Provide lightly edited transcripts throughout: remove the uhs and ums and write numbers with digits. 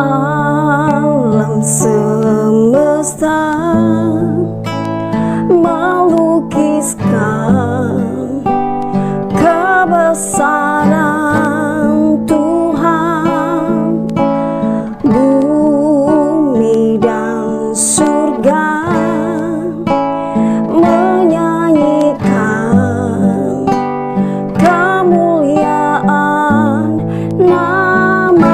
Alam semesta melukiskan kebesaran Tuhan. Bumi dan surga menyanyikan kemuliaan namamu.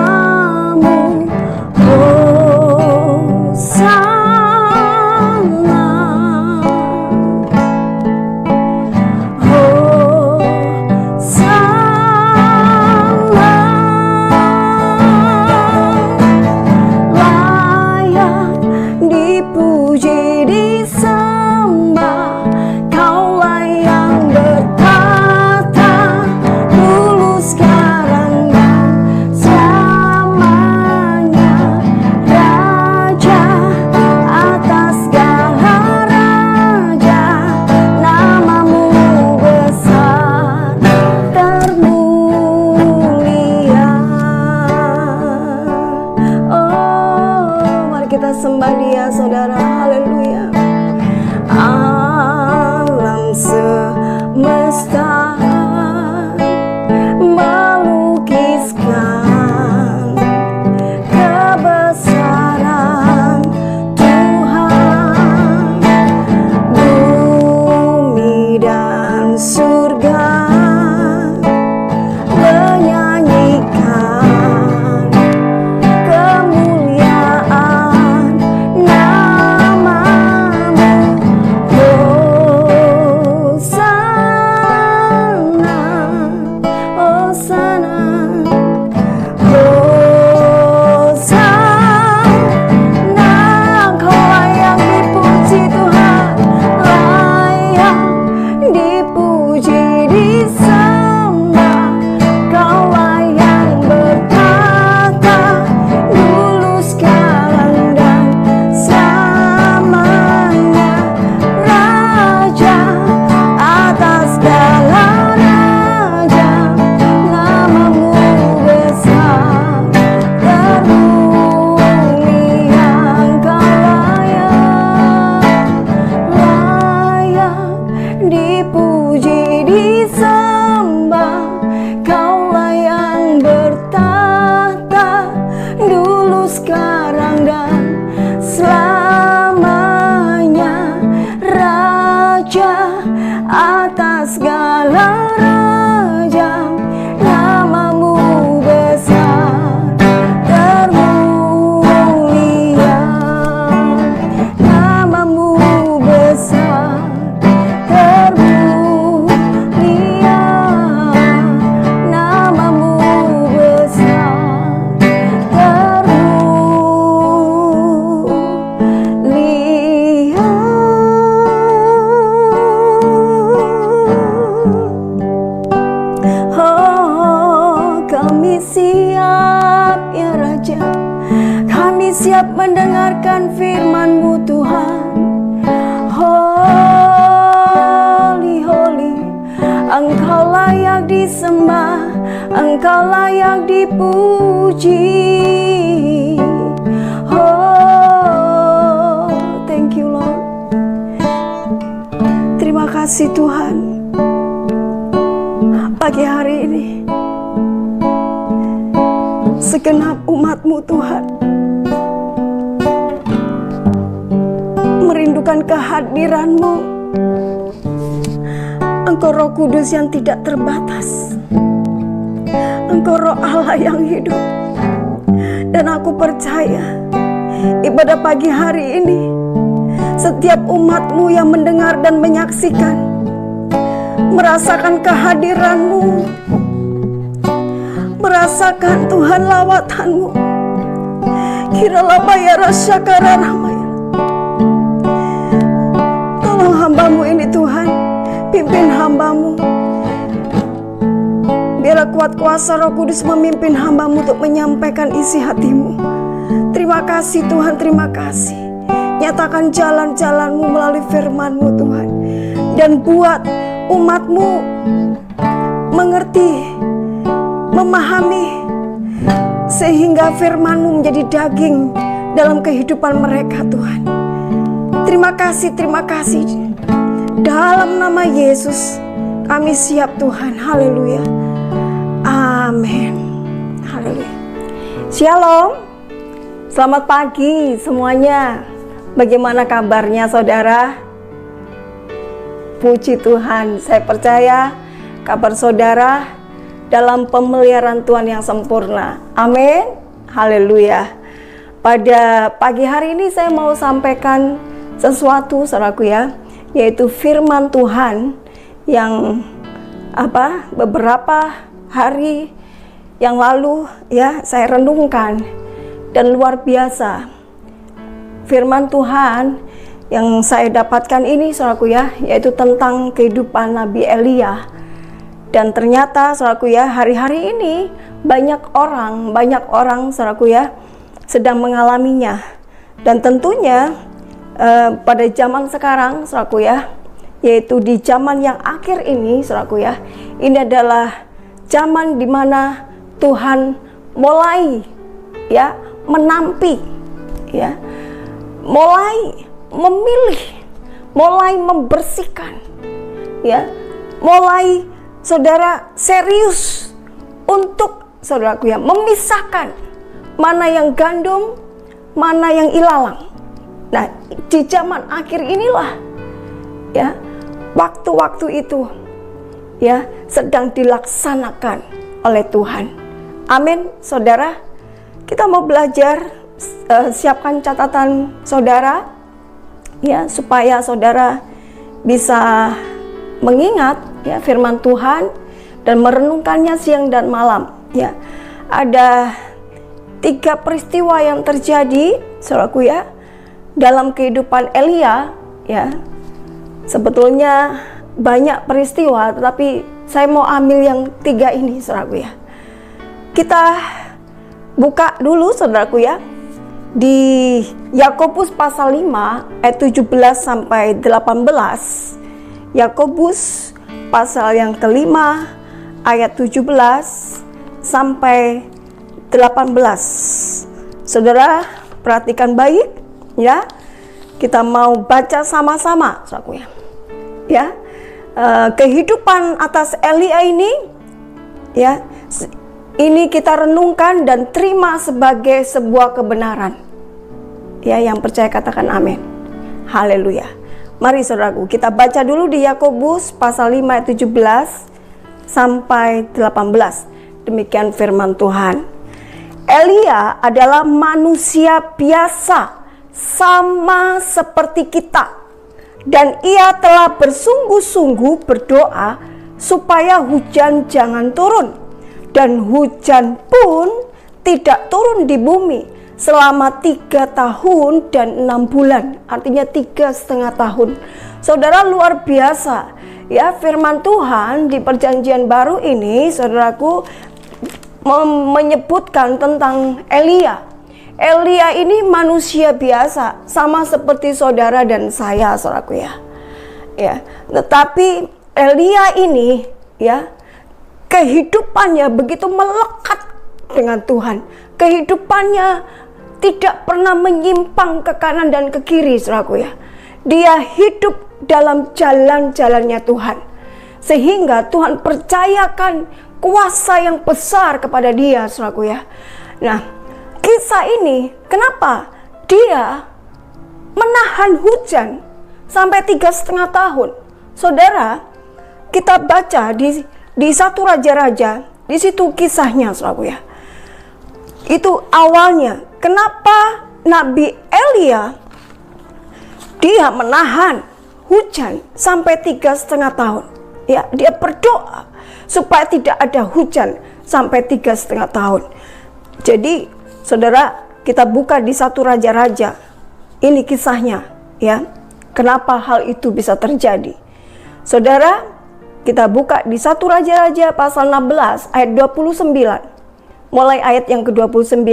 Hosana, Hosana, layak dipuji disembah. Kaulah yang bertata dulu sekarang dan selamanya, Raja atas segala raja. Namamu besar termulia. Oh, mari kita sembah Dia, saudara. Haleluya. Alam semesta melukiskan kebesaran Tuhan. Bumi dan surga menyanyikan kemuliaan namamu. Hosana, Hosana, Hosana. Kaulah yang dipuji Tuhan, layak dipuji disembah. Kaulah yang bertata dulu sekarang dan selamanya, Raja atas segala raja. Namamu besar termulia. Kaulah yang layak dipuji disembah. Kaulah yang bertata dulu sekarang dan selamanya, Raja atas segala raja. Namamu besar termulia. Namamu besar termulia. Namamu besar termulia. Oh, kami siap ya Raja, kami siap mendengarkan firman-Mu Tuhan. Holy, holy, Engkau layak disembah, Engkau layak dipuji. Oh, thank you Lord. Terima kasih Tuhan. Pagi hari ini segenap umat-Mu Tuhan merindukan kehadiran-Mu. Engkau Roh Kudus yang tidak terbatas, Engkau Roh Allah yang hidup. Dan aku percaya ibadah pagi hari ini, setiap umat-Mu yang mendengar dan menyaksikan merasakan kehadiran-Mu, merasakan Tuhan lawatan-Mu. Kiralabaya rasyakara ramaya. Tolong hamba-Mu ini Tuhan, pimpin hamba-Mu. Biarlah kuat kuasa Roh Kudus memimpin hamba-Mu untuk menyampaikan isi hati-Mu. Terima kasih Tuhan, terima kasih. Nyatakan jalan-jalan-Mu melalui firman-Mu Tuhan. Dan buat umat-Mu mengerti, memahami sehingga firman-Mu menjadi daging dalam kehidupan mereka Tuhan. Terima kasih. Dalam nama Yesus kami siap Tuhan. Haleluya. Amin. Haleluya. Shalom. Selamat pagi semuanya. Bagaimana kabarnya saudara? Puji Tuhan, saya percaya kabar saudara dalam pemeliharaan Tuhan yang sempurna. Amin. Haleluya. Pada pagi hari ini saya mau sampaikan sesuatu saudaraku ya, yaitu firman Tuhan yang beberapa hari yang lalu ya saya renungkan, dan luar biasa firman Tuhan yang saya dapatkan ini saudaraku ya, yaitu tentang kehidupan Nabi Elia. Dan ternyata saudaraku ya, hari-hari ini banyak orang saudaraku ya sedang mengalaminya. Dan tentunya pada zaman sekarang saudaraku ya, yaitu di zaman yang akhir ini saudaraku ya, ini adalah zaman di mana Tuhan mulai ya menampi ya, mulai memilih, mulai membersihkan ya, mulai saudara serius untuk saudaraku ya memisahkan mana yang gandum, mana yang ilalang. Nah, di zaman akhir inilah ya, waktu-waktu itu ya sedang dilaksanakan oleh Tuhan. Amin. Saudara, kita mau belajar, siapkan catatan saudara ya, supaya saudara bisa mengingat ya firman Tuhan dan merenungkannya siang dan malam ya. Ada 3 peristiwa yang terjadi saudaraku ya dalam kehidupan Elia ya. Sebetulnya banyak peristiwa, tetapi saya mau ambil yang 3 ini saudaraku ya. Kita buka dulu saudaraku ya di Yakobus pasal 5 ayat 17 sampai 18. Yakobus pasal yang kelima ayat 17 sampai 18. Saudara perhatikan baik ya. Kita mau baca sama-sama saudaraku ya. Ya. Kehidupan atas Elia ini ya, ini kita renungkan dan terima sebagai sebuah kebenaran. Ya, yang percaya katakan amin. Haleluya. Mari saudaraku, kita baca dulu di Yakobus pasal 5 ayat 17 sampai 18. Demikian firman Tuhan. Elia adalah manusia biasa sama seperti kita, dan ia telah bersungguh-sungguh berdoa supaya hujan jangan turun. Dan hujan pun tidak turun di bumi selama 3 tahun dan 6 bulan, artinya 3,5 tahun. Saudara, luar biasa ya firman Tuhan di perjanjian baru ini saudaraku menyebutkan tentang Elia. Elia ini manusia biasa sama seperti saudara dan saya saudaraku ya. Ya, tetapi Elia ini ya, kehidupannya begitu melekat dengan Tuhan. Kehidupannya tidak pernah menyimpang ke kanan dan ke kiri saudaraku ya. Dia hidup dalam jalan-jalannya Tuhan, sehingga Tuhan percayakan kuasa yang besar kepada dia saudaraku ya. Nah, kisah ini kenapa dia menahan hujan sampai 3,5 tahun. Saudara, kita baca di 1 Raja-Raja, di situ kisahnya saudaraku ya. Itu awalnya kenapa Nabi Elia dia menahan hujan sampai 3,5 tahun. Ya, dia berdoa supaya tidak ada hujan sampai 3,5 tahun. Jadi, saudara, kita buka di 1 Raja-Raja. Ini kisahnya ya. Kenapa hal itu bisa terjadi? Saudara, kita buka di 1 Raja-Raja pasal 16 ayat 29. Mulai ayat yang ke-29.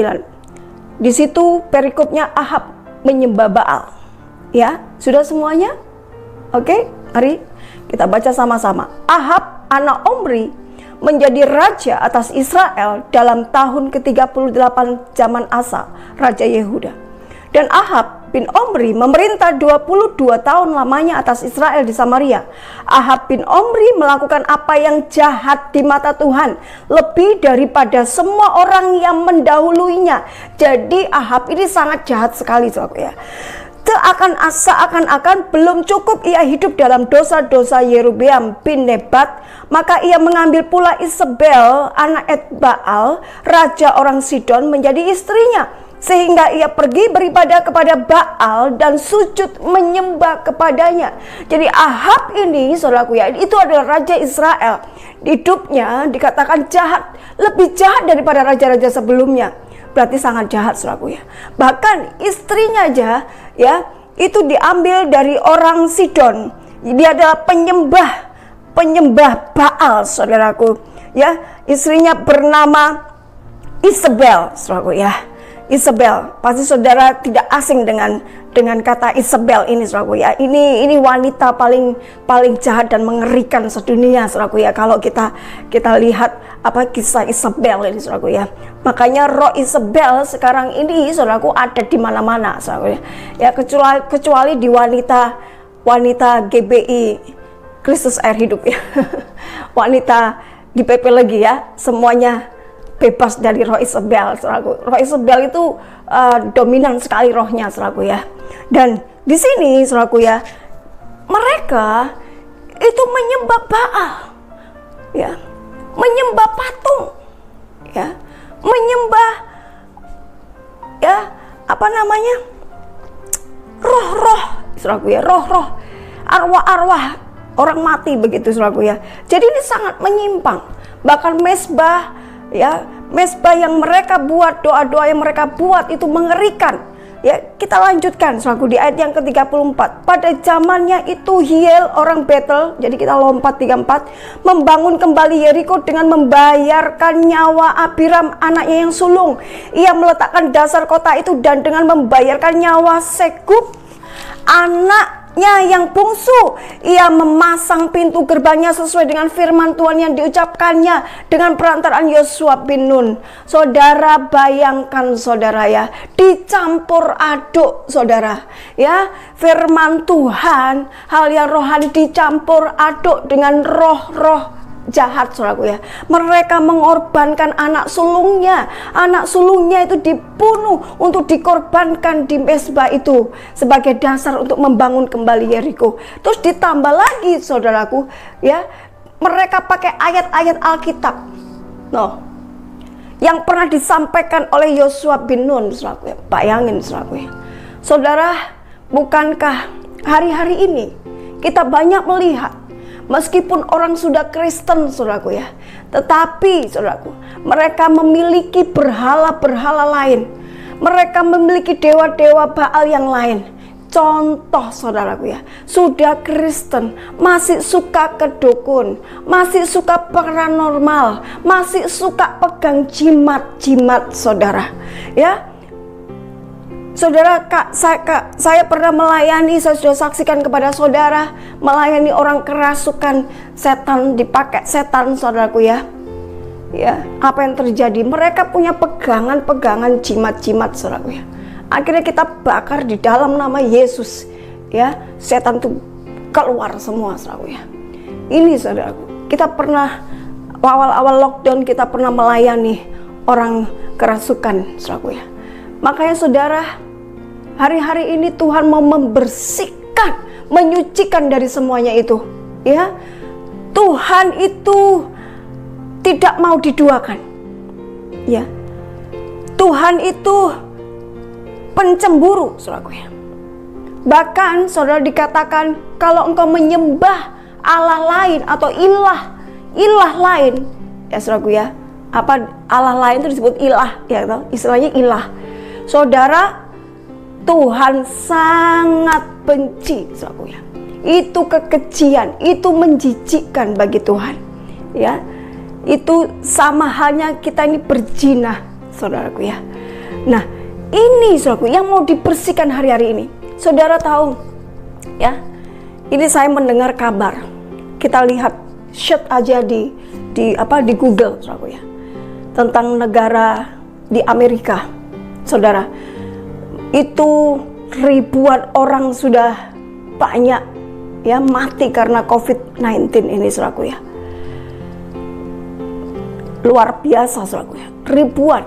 Di situ perikopnya Ahab menyembah Baal. Ya, sudah semuanya? Oke, mari kita baca sama-sama. Ahab anak Omri menjadi raja atas Israel dalam tahun ke-38 zaman Asa, Raja Yehuda. Dan Ahab bin Omri memerintah 22 tahun lamanya atas Israel di Samaria. Ahab bin Omri melakukan apa yang jahat di mata Tuhan, lebih daripada semua orang yang mendahuluinya. Jadi Ahab ini sangat jahat sekali, saudaraku ya. Seakan-akan belum cukup ia hidup dalam dosa-dosa Yerobeam bin Nebat, maka ia mengambil pula Isabel, anak Etbaal, raja orang Sidon, menjadi istrinya, sehingga ia pergi beribadah kepada Baal dan sujud menyembah kepadanya. Jadi Ahab ini, saudaraku ya, itu adalah raja Israel. Hidupnya dikatakan jahat, lebih jahat daripada raja-raja sebelumnya. Berarti sangat jahat, saudaraku ya. Bahkan istrinya aja ya itu diambil dari orang Sidon. Dia adalah penyembah Baal, saudaraku ya. Istrinya bernama Isabel, saudaraku ya. Isabel, pasti saudara tidak asing dengan kata Isabel ini, saudaraku ya. Ini wanita paling jahat dan mengerikan sedunia, saudaraku ya. Kalau kita lihat kisah Isabel ini, saudaraku ya. Makanya roh Isabel sekarang ini, saudaraku, ada di mana-mana, saudaraku ya. Ya kecuali di wanita GBI Kristus Air Hidup ya. Wanita di PP lagi ya, semuanya bebas dari roh Isabel, saudaraku. Roh Isabel itu dominan sekali rohnya, saudaraku ya. Dan di sini, saudaraku ya, mereka itu menyembah Baal, ya, menyembah patung, ya, menyembah, ya, roh-roh, saudaraku ya, roh-roh, arwah-arwah orang mati begitu, saudaraku ya. Jadi ini sangat menyimpang. Bahkan mesbah, ya, mesbah yang mereka buat, doa-doa yang mereka buat itu mengerikan. Ya, kita lanjutkan, saudaraku, di ayat yang ke-34. Pada zamannya itu Hiel orang Betel, jadi kita lompat 34, membangun kembali Yeriko dengan membayarkan nyawa Abiram anaknya yang sulung. Ia meletakkan dasar kota itu dan dengan membayarkan nyawa Segub anaknya yang bungsu, ia memasang pintu gerbangnya sesuai dengan firman Tuhan yang diucapkannya dengan perantaraan Yosua bin Nun. Saudara bayangkan, saudara ya, dicampur aduk, saudara ya, firman Tuhan, hal yang rohani dicampur aduk dengan roh-roh jahat, saudaraku ya. Mereka mengorbankan anak sulungnya. Anak sulungnya itu dibunuh untuk dikorbankan di mesbah itu sebagai dasar untuk membangun kembali Yeriko. Terus ditambah lagi, saudaraku ya, mereka pakai ayat-ayat Alkitab yang pernah disampaikan oleh Yosua bin Nun, saudaraku ya. Bayangin, saudaraku ya. Saudara, bukankah hari-hari ini kita banyak melihat, meskipun orang sudah Kristen, saudaraku ya, tetapi saudaraku, mereka memiliki berhala-berhala lain. Mereka memiliki dewa-dewa Baal yang lain. Contoh, saudaraku ya, sudah Kristen, masih suka ke dukun, masih suka paranormal, masih suka pegang jimat-jimat, saudara ya. Saudara, saya pernah melayani, saya sudah saksikan kepada saudara, melayani orang kerasukan setan, dipakai setan, saudaraku ya. Ya, apa yang terjadi? Mereka punya pegangan-pegangan jimat-jimat, saudaraku ya. Akhirnya kita bakar di dalam nama Yesus, ya. Setan itu keluar semua, saudaraku ya. Ini, saudaraku, kita pernah awal-awal lockdown kita pernah melayani orang kerasukan, saudaraku ya. Makanya saudara, hari-hari ini Tuhan mau membersihkan, menyucikan dari semuanya itu, ya. Tuhan itu tidak mau diduakan, ya. Tuhan itu pencemburu, saudaraku ya. Bahkan saudara dikatakan kalau engkau menyembah Allah lain atau ilah lain, ya saudaraku ya. Apa Allah lain itu disebut ilah, ya, istilahnya ilah. Saudara, Tuhan sangat benci, saudaraku ya. Itu kekejian, itu menjijikkan bagi Tuhan, ya. Itu sama halnya kita ini berzina, saudaraku ya. Nah, ini saudaraku yang mau dibersihkan hari-hari ini. Saudara tahu, ya. Ini saya mendengar kabar. Kita lihat shot aja di di Google, saudaraku ya, tentang negara di Amerika, saudara. Itu ribuan orang sudah banyak ya mati karena COVID-19 ini, saudaraku ya. Luar biasa, saudaraku ya. Ribuan,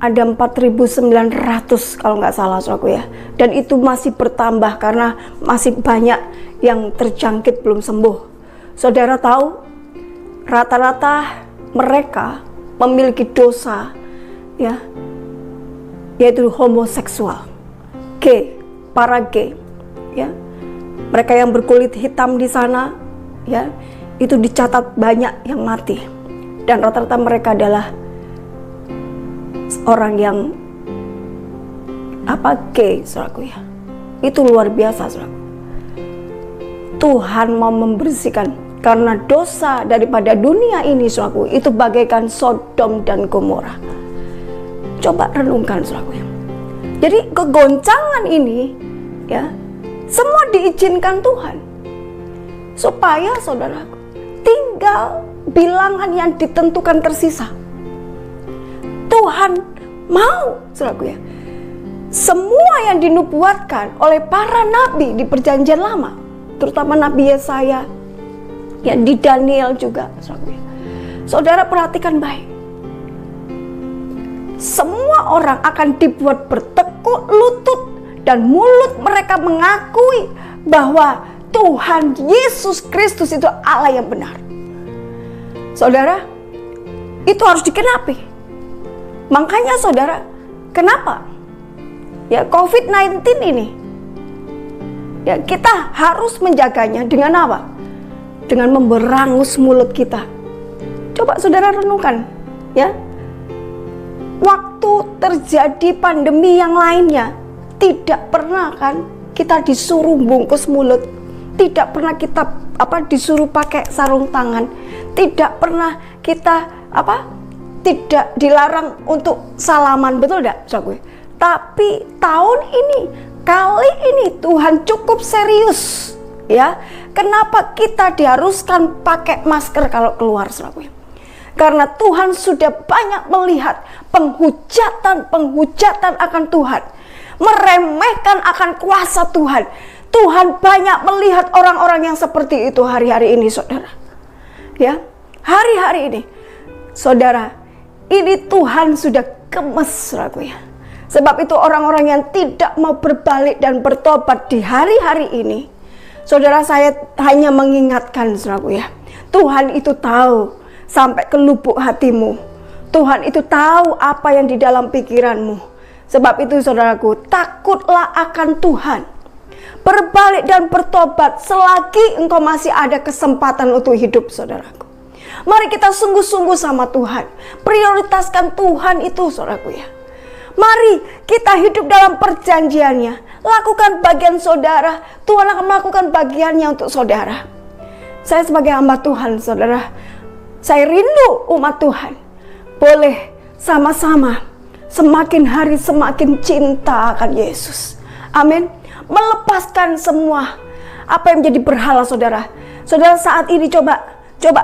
ada 4.900 kalau nggak salah, saudaraku ya. Dan itu masih bertambah karena masih banyak yang terjangkit belum sembuh. Saudara tahu, rata-rata mereka memiliki dosa ya, yaitu homoseksual, gay, para gay ya. Mereka yang berkulit hitam di sana ya, itu dicatat banyak yang mati. Dan rata-rata mereka adalah orang yang gay, saudaraku ya. Itu luar biasa, saudaraku. Tuhan mau membersihkan, karena dosa daripada dunia ini, saudaraku, itu bagaikan Sodom dan Gomora. Coba renungkan, saudaraku ya. Jadi kegoncangan ini ya, semua diizinkan Tuhan supaya saudaraku tinggal bilangan yang ditentukan tersisa. Tuhan mau, saudaraku ya, semua yang dinubuatkan oleh para nabi di perjanjian lama, terutama Nabi Yesaya, ya di Daniel juga, saudaraku ya. Saudara perhatikan baik. Semua orang akan dibuat bertekuk lutut dan mulut mereka mengakui bahwa Tuhan Yesus Kristus itu Allah yang benar. Saudara, itu harus dikenapi. Makanya saudara, kenapa? Ya COVID-19 ini, ya kita harus menjaganya dengan apa? Dengan memberangus mulut kita. Coba saudara renungkan, ya. Waktu terjadi pandemi yang lainnya, tidak pernah kan kita disuruh bungkus mulut, tidak pernah kita disuruh pakai sarung tangan, tidak pernah kita tidak dilarang untuk salaman, betul tidak, saudaraku? Tapi tahun ini, kali ini Tuhan cukup serius, ya. Kenapa kita diharuskan pakai masker kalau keluar, saudaraku? Karena Tuhan sudah banyak melihat penghujatan akan Tuhan, meremehkan akan kuasa Tuhan. Tuhan banyak melihat orang-orang yang seperti itu hari-hari ini, saudara. Ya, hari-hari ini, saudara, ini Tuhan sudah gemes, saudaraku ya. Sebab itu orang-orang yang tidak mau berbalik dan bertobat di hari-hari ini, saudara, saya hanya mengingatkan, saudaraku ya, Tuhan itu tahu sampai ke lubuk hatimu. Tuhan itu tahu apa yang di dalam pikiranmu. Sebab itu saudaraku, takutlah akan Tuhan. Berbalik dan bertobat selagi engkau masih ada kesempatan untuk hidup, saudaraku. Mari kita sungguh-sungguh sama Tuhan. Prioritaskan Tuhan itu, saudaraku ya. Mari kita hidup dalam perjanjiannya. Lakukan bagian saudara, Tuhan akan melakukan bagiannya untuk saudara. Saya sebagai hamba Tuhan, saudara, saya rindu umat Tuhan boleh sama-sama semakin hari semakin cinta akan Yesus. Amin. Melepaskan semua apa yang menjadi berhala, saudara. Saudara saat ini coba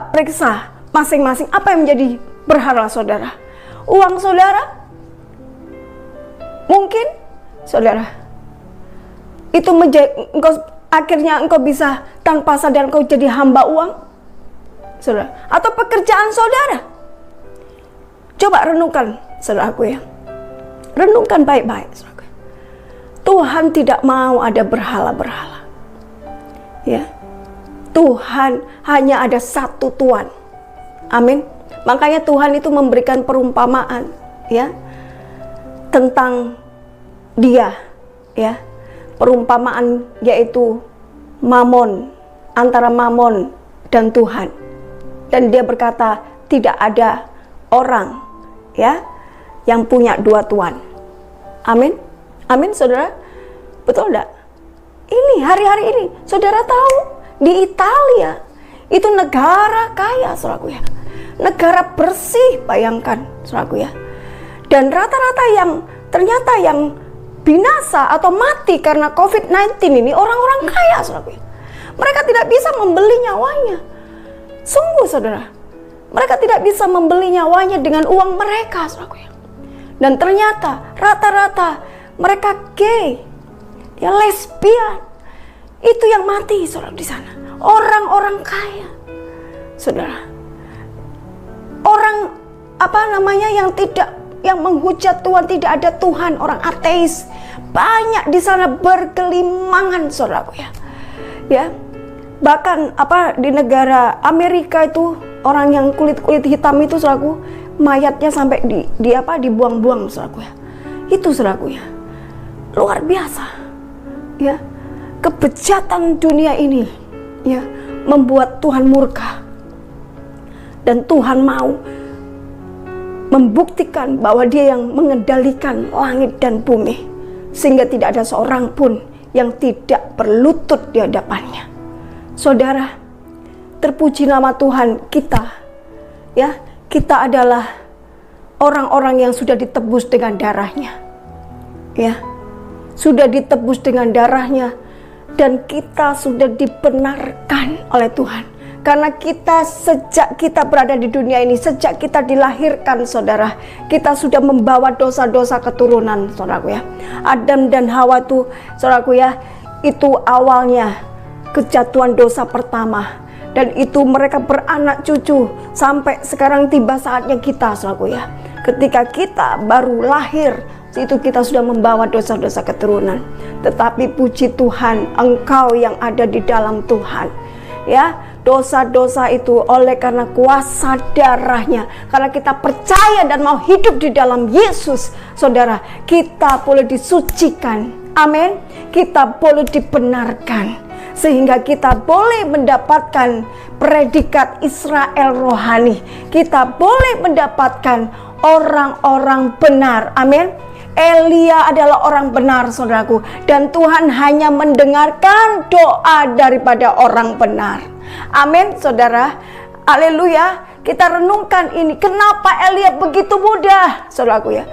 periksa masing-masing apa yang menjadi berhala saudara. Uang saudara, mungkin saudara itu akhirnya engkau bisa tanpa sadar engkau jadi hamba uang, saudara. Atau pekerjaan saudara. Coba renungkan, saudaraku ya. Renungkan baik-baik, saudaraku. Tuhan tidak mau ada berhala-berhala. Ya. Tuhan hanya ada satu Tuhan. Amin. Makanya Tuhan itu memberikan perumpamaan, ya, tentang Dia, ya. Perumpamaan yaitu Mamon, antara Mamon dan Tuhan. Dan Dia berkata, tidak ada orang, ya, yang punya dua tuan. Amin. Amin, saudara. Betul enggak? Ini hari-hari ini, saudara tahu, di Italia itu negara kaya, saudaraku ya. Negara bersih, bayangkan, saudaraku ya. Dan rata-rata yang ternyata yang binasa atau mati karena COVID-19 ini orang-orang kaya, saudaraku ya. Mereka tidak bisa membeli nyawanya. Sungguh, saudara, Mereka tidak bisa membeli nyawanya dengan uang mereka, saudaraku ya. Dan ternyata rata-rata mereka gay, ya lesbian. Itu yang mati, saudara, di sana. Orang-orang kaya, saudara. Orang yang menghujat Tuhan, tidak ada Tuhan, orang ateis banyak di sana bergelimangan, saudaraku ya. Ya, bahkan di negara Amerika itu orang yang kulit hitam itu, saudaraku, mayatnya sampai dibuang-buang, saudaraku ya. Itu, saudaraku ya, luar biasa ya. Kebejatan dunia ini ya membuat Tuhan murka, dan Tuhan mau membuktikan bahwa Dia yang mengendalikan langit dan bumi, sehingga tidak ada seorang pun yang tidak berlutut di hadapannya. Saudara, terpuji nama Tuhan kita ya. Kita adalah orang-orang yang sudah ditebus dengan darahnya ya, sudah ditebus dengan darahnya, dan kita sudah dibenarkan oleh Tuhan. Karena kita sejak kita berada di dunia ini, sejak kita dilahirkan, saudara, kita sudah membawa dosa-dosa keturunan, saudaraku ya. Adam dan Hawa itu, saudaraku ya, itu awalnya kejatuhan dosa pertama. Dan itu mereka beranak cucu sampai sekarang tiba saatnya kita, saudaraku ya. Ketika kita baru lahir, itu kita sudah membawa dosa-dosa keturunan. Tetapi puji Tuhan, engkau yang ada di dalam Tuhan ya, dosa-dosa itu oleh karena kuasa darahnya, karena kita percaya dan mau hidup di dalam Yesus, saudara, kita boleh disucikan. Amin. Kita boleh dibenarkan, sehingga kita boleh mendapatkan predikat Israel rohani. Kita boleh mendapatkan orang-orang benar. Amin. Elia adalah orang benar, saudaraku, dan Tuhan hanya mendengarkan doa daripada orang benar. Amin, saudara. Haleluya. Kita renungkan ini, kenapa Elia begitu mudah, saudaraku ya.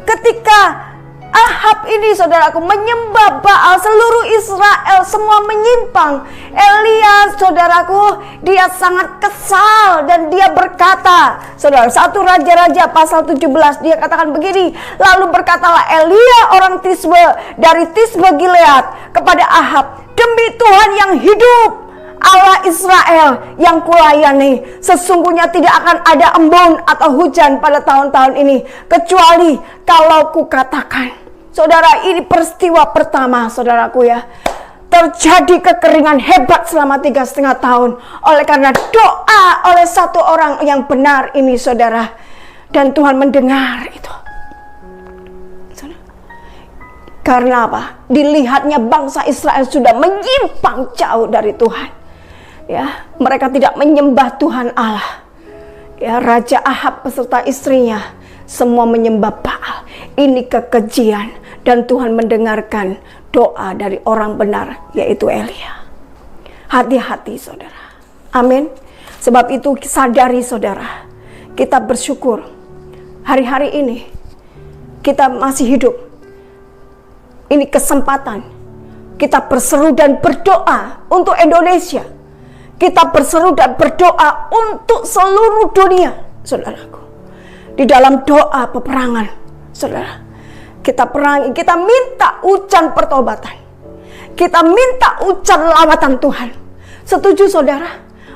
Ketika Ahab ini, saudaraku, menyembah Baal, seluruh Israel semua menyimpang. Elia, saudaraku, dia sangat kesal dan dia berkata, saudara, 1 Raja-Raja pasal 17, dia katakan begini, lalu berkatalah Elia orang Tisbe dari Tisbe Gilead kepada Ahab, demi Tuhan yang hidup, Allah Israel yang kulayani, sesungguhnya tidak akan ada embun atau hujan pada tahun-tahun ini, kecuali kalau kukatakan. Saudara, ini peristiwa pertama, saudaraku ya. Terjadi kekeringan hebat selama 3,5 tahun oleh karena doa oleh satu orang yang benar ini, saudara. Dan Tuhan mendengar itu. Karena apa? Dilihatnya bangsa Israel sudah menyimpang jauh dari Tuhan. Ya, mereka tidak menyembah Tuhan Allah. Ya, Raja Ahab beserta istrinya semua menyembah Baal. Ini kekejian. Dan Tuhan mendengarkan doa dari orang benar, yaitu Elia. Hati-hati, saudara. Amin. Sebab itu sadari, saudara, kita bersyukur hari-hari ini kita masih hidup. Ini kesempatan kita berseru dan berdoa untuk Indonesia. Kita berseru dan berdoa untuk seluruh dunia, saudaraku. Di dalam doa peperangan, saudara, kita perangi, kita minta hujan pertobatan. Kita minta hujan lawatan Tuhan. Setuju, saudara?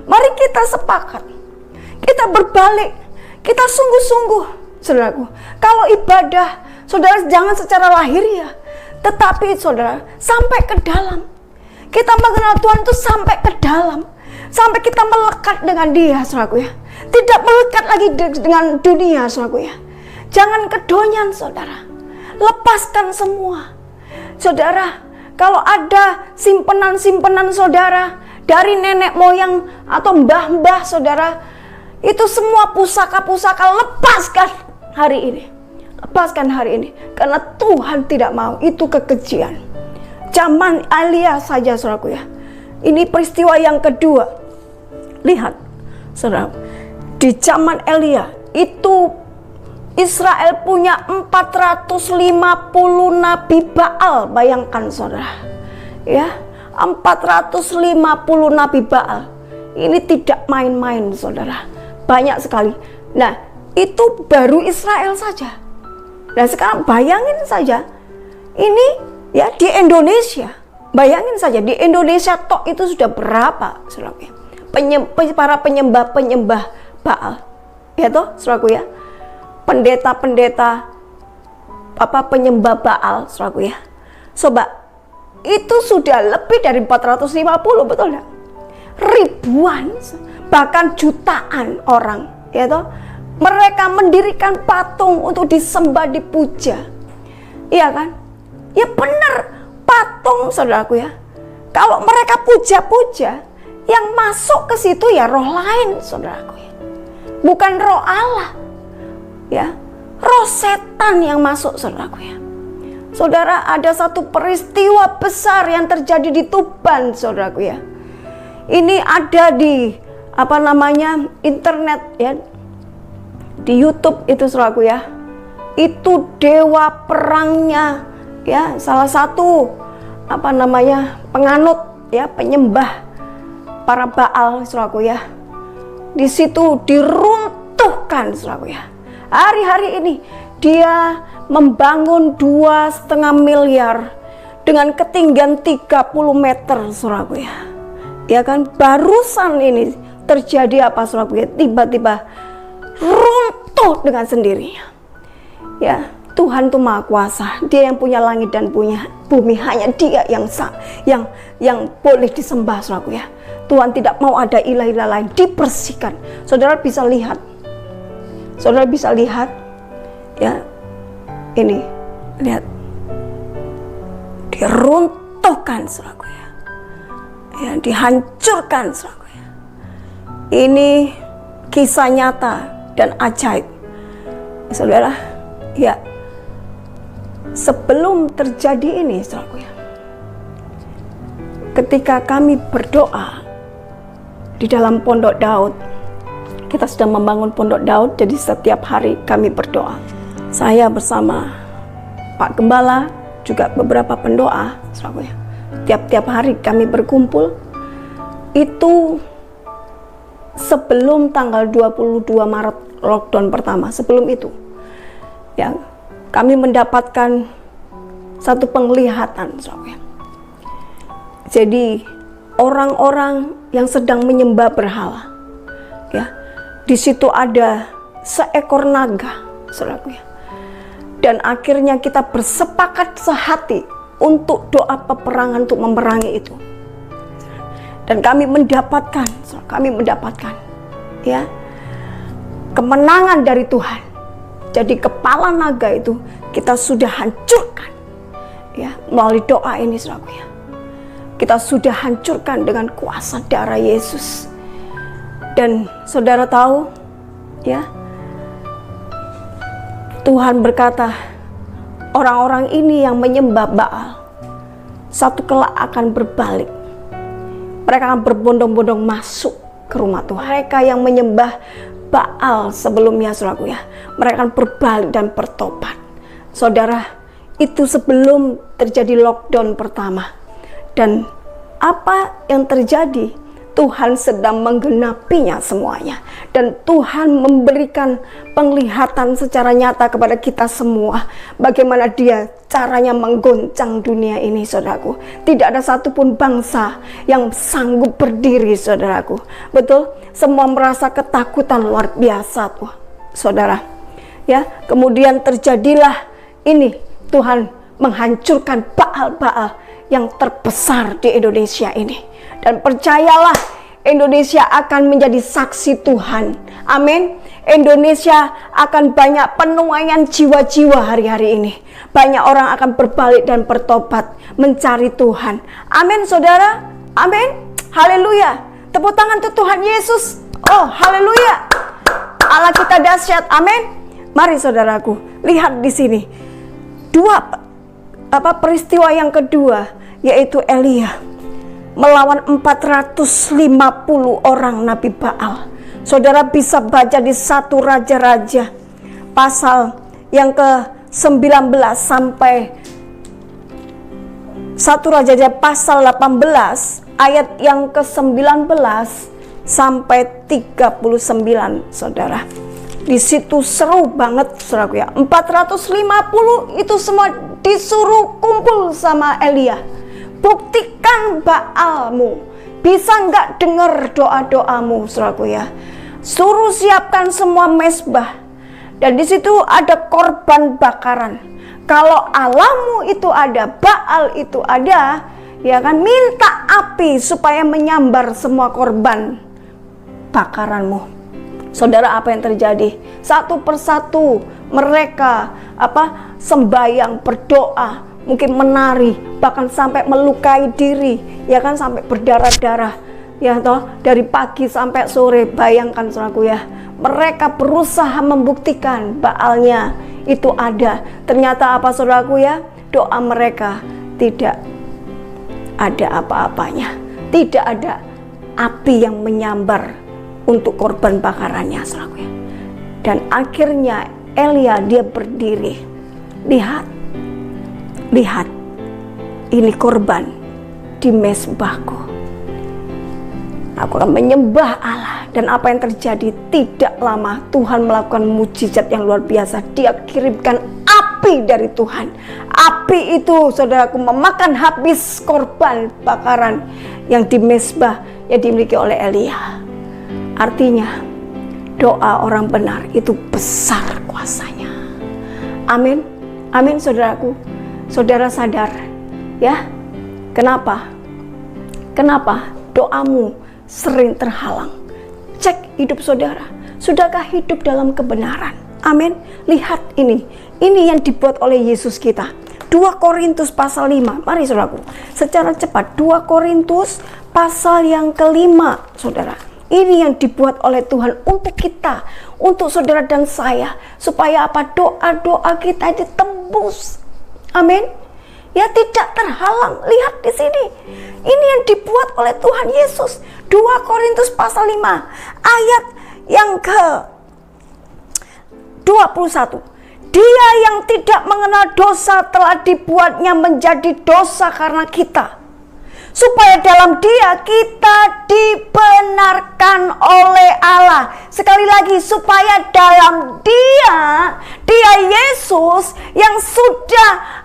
Mari kita sepakat. Kita berbalik. Kita sungguh-sungguh, saudaraku. Kalau ibadah, saudara, jangan secara lahiriah, tetapi saudara, sampai ke dalam. Kita mengenal Tuhan itu sampai ke dalam. Sampai kita melekat dengan Dia, saudaraku ya. Tidak melekat lagi dengan dunia, saudaraku ya. Jangan kedonyan, saudara. Lepaskan semua. Saudara, kalau ada simpenan-simpenan saudara dari nenek moyang atau mbah-mbah saudara, itu semua pusaka-pusaka lepaskan hari ini. Lepaskan hari ini. Karena Tuhan tidak mau. Itu kekejian. Zaman Elia saja, saudaraku ya. Ini peristiwa yang kedua. Lihat, saudara. Di zaman Elia, itu Israel punya 450 nabi Baal. Bayangkan, saudara. Ya, 450 nabi Baal. Ini tidak main-main, saudara. banyak sekali. Nah, itu baru Israel saja. Nah, sekarang bayangin saja, ini ya di Indonesia. Bayangin saja di Indonesia tok itu sudah berapa, saudaraku ya, para penyembah Baal, ya toh, saudaraku ya, pendeta penyembah Baal, saudaraku ya. Coba, itu sudah lebih dari 450, betul enggak? Ribuan, bahkan jutaan orang, ya toh, mereka mendirikan patung untuk disembah, dipuja, iya kan? Ya benar, patung, saudaraku ya. Kalau mereka puja-puja, yang masuk ke situ ya roh lain, saudaraku ya. Bukan roh Allah, ya, roh setan yang masuk, saudaraku ya. Saudara, ada satu peristiwa besar yang terjadi di Tuban, saudaraku ya. Ini ada di internet ya, di YouTube itu, saudaraku ya. Itu dewa perangnya ya, salah satu penganut ya, penyembah para Baal, saudaraku ya. Di situ diruntuhkan, saudaraku ya. Hari-hari ini dia membangun 2,5 miliar dengan ketinggian 30 meter, saudaraku ya. Ya kan, barusan ini terjadi apa, saudaraku ya? Tiba-tiba runtuh dengan sendirinya. Ya, Tuhan itu Maha Kuasa. Dia yang punya langit dan punya bumi, hanya Dia yang boleh disembah, saudaraku ya. Tuhan tidak mau ada ilah-ilah lain, dibersihkan. Saudara bisa lihat. Saudara bisa lihat ya. Ini, lihat. Diruntuhkan, saudaraku ya. Ya, dihancurkan, saudaraku ya. Ini kisah nyata dan ajaib. Saudara, ya, sebelum terjadi ini, saudaraku ya, ketika kami berdoa di dalam Pondok Daud, kita sedang membangun Pondok Daud, jadi setiap hari kami berdoa. Saya bersama Pak Gembala, juga beberapa pendoa, saudaraku ya. Tiap hari kami berkumpul. Itu sebelum tanggal 22 Maret lockdown pertama, sebelum itu ya, kami mendapatkan satu penglihatan, saudara. Jadi orang-orang yang sedang menyembah berhala ya, di situ ada seekor naga, saudara ya. Dan akhirnya kita bersepakat sehati untuk doa peperangan untuk memerangi itu. Dan kami mendapatkan ya, kemenangan dari Tuhan. Jadi kepala naga itu kita sudah hancurkan ya, melalui doa ini, saudaraku ya. Kita sudah hancurkan dengan kuasa darah Yesus. Dan saudara tahu ya, Tuhan berkata, orang-orang ini yang menyembah Baal satu kelak akan berbalik. Mereka akan berbondong-bondong masuk ke rumah Tuhan. Mereka yang menyembah Baal sebelumnya, saudaraku ya, mereka akan berbalik dan bertobat. Saudara, itu sebelum terjadi lockdown pertama. Dan apa yang terjadi? Tuhan sedang menggenapinya semuanya. Dan Tuhan memberikan penglihatan secara nyata kepada kita semua. Bagaimana Dia caranya menggoncang dunia ini, saudaraku. Tidak ada satupun bangsa yang sanggup berdiri, saudaraku. Betul? Semua merasa ketakutan luar biasa, tuh, saudara. Ya, kemudian terjadilah ini. Tuhan menghancurkan Baal-Baal yang terbesar di Indonesia ini. Dan percayalah, Indonesia akan menjadi saksi Tuhan. Amin. Indonesia akan banyak penuaian jiwa-jiwa hari-hari ini. Banyak orang akan berbalik dan bertobat mencari Tuhan. Amin, saudara. Amin. Haleluya. Tepuk tangan untuk Tuhan Yesus. Oh, haleluya. Allah kita dahsyat. Amin. Mari saudaraku, lihat di sini. Peristiwa yang kedua, yaitu Elia melawan 450 orang Nabi Baal. Saudara bisa baca di 1 Raja-Raja pasal yang ke-19 sampai 1 Raja-Raja pasal 18 ayat yang ke-19 sampai 39, saudara. Di situ seru banget, saudaraku ya. 450 itu semua disuruh kumpul sama Elia. Buktikan Baalmu, bisa nggak dengar doa-doamu, saudaraku ya. Suruh siapkan semua mezbah, dan di situ ada korban bakaran. Kalau Allahmu itu ada, Baal itu ada, ya kan, minta api supaya menyambar semua korban bakaranmu. Saudara, apa yang terjadi? Satu persatu mereka sembahyang, berdoa, mungkin menari, bahkan sampai melukai diri, ya kan, sampai berdarah-darah, ya toh, dari pagi sampai sore. Bayangkan, saudaraku ya, mereka berusaha membuktikan Baalnya itu ada. Ternyata apa, saudaraku ya? Doa mereka tidak ada apa-apanya, tidak ada api yang menyambar untuk korban bakarannya, saudaraku ya. Dan akhirnya Elia dia berdiri, lihat, ini korban di mezbahku. Aku akan menyembah Allah. Dan apa yang terjadi? Tidak lama Tuhan melakukan mujizat yang luar biasa. Dia kirimkan api dari Tuhan. Api itu, saudaraku, memakan habis korban bakaran yang di mezbah yang dimiliki oleh Elia. Artinya doa orang benar itu besar kuasanya. Amin, amin, saudaraku. Saudara sadar ya, kenapa doamu sering terhalang? Cek hidup saudara, sudahkah hidup dalam kebenaran? Amin. Lihat ini yang dibuat oleh Yesus kita. 2 Korintus pasal 5. Mari saudaraku, secara cepat 2 Korintus pasal yang kelima, saudara. Ini yang dibuat oleh Tuhan untuk kita, untuk saudara dan saya, supaya apa? Doa-doa kita ditembus. Amin. Ya, tidak terhalang. Lihat di sini. Ini yang dibuat oleh Tuhan Yesus. 2 Korintus pasal 5 ayat yang ke 21. Dia yang tidak mengenal dosa telah dibuatnya menjadi dosa karena kita, supaya dalam Dia kita dibenarkan oleh Allah. Sekali lagi, supaya dalam Dia Yesus yang sudah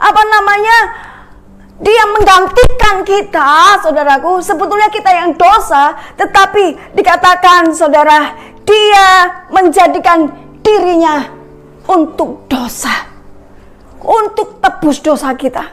Dia menggantikan kita, saudaraku. Sebetulnya kita yang dosa, tetapi dikatakan, saudara, Dia menjadikan dirinya untuk dosa, untuk tebus dosa kita.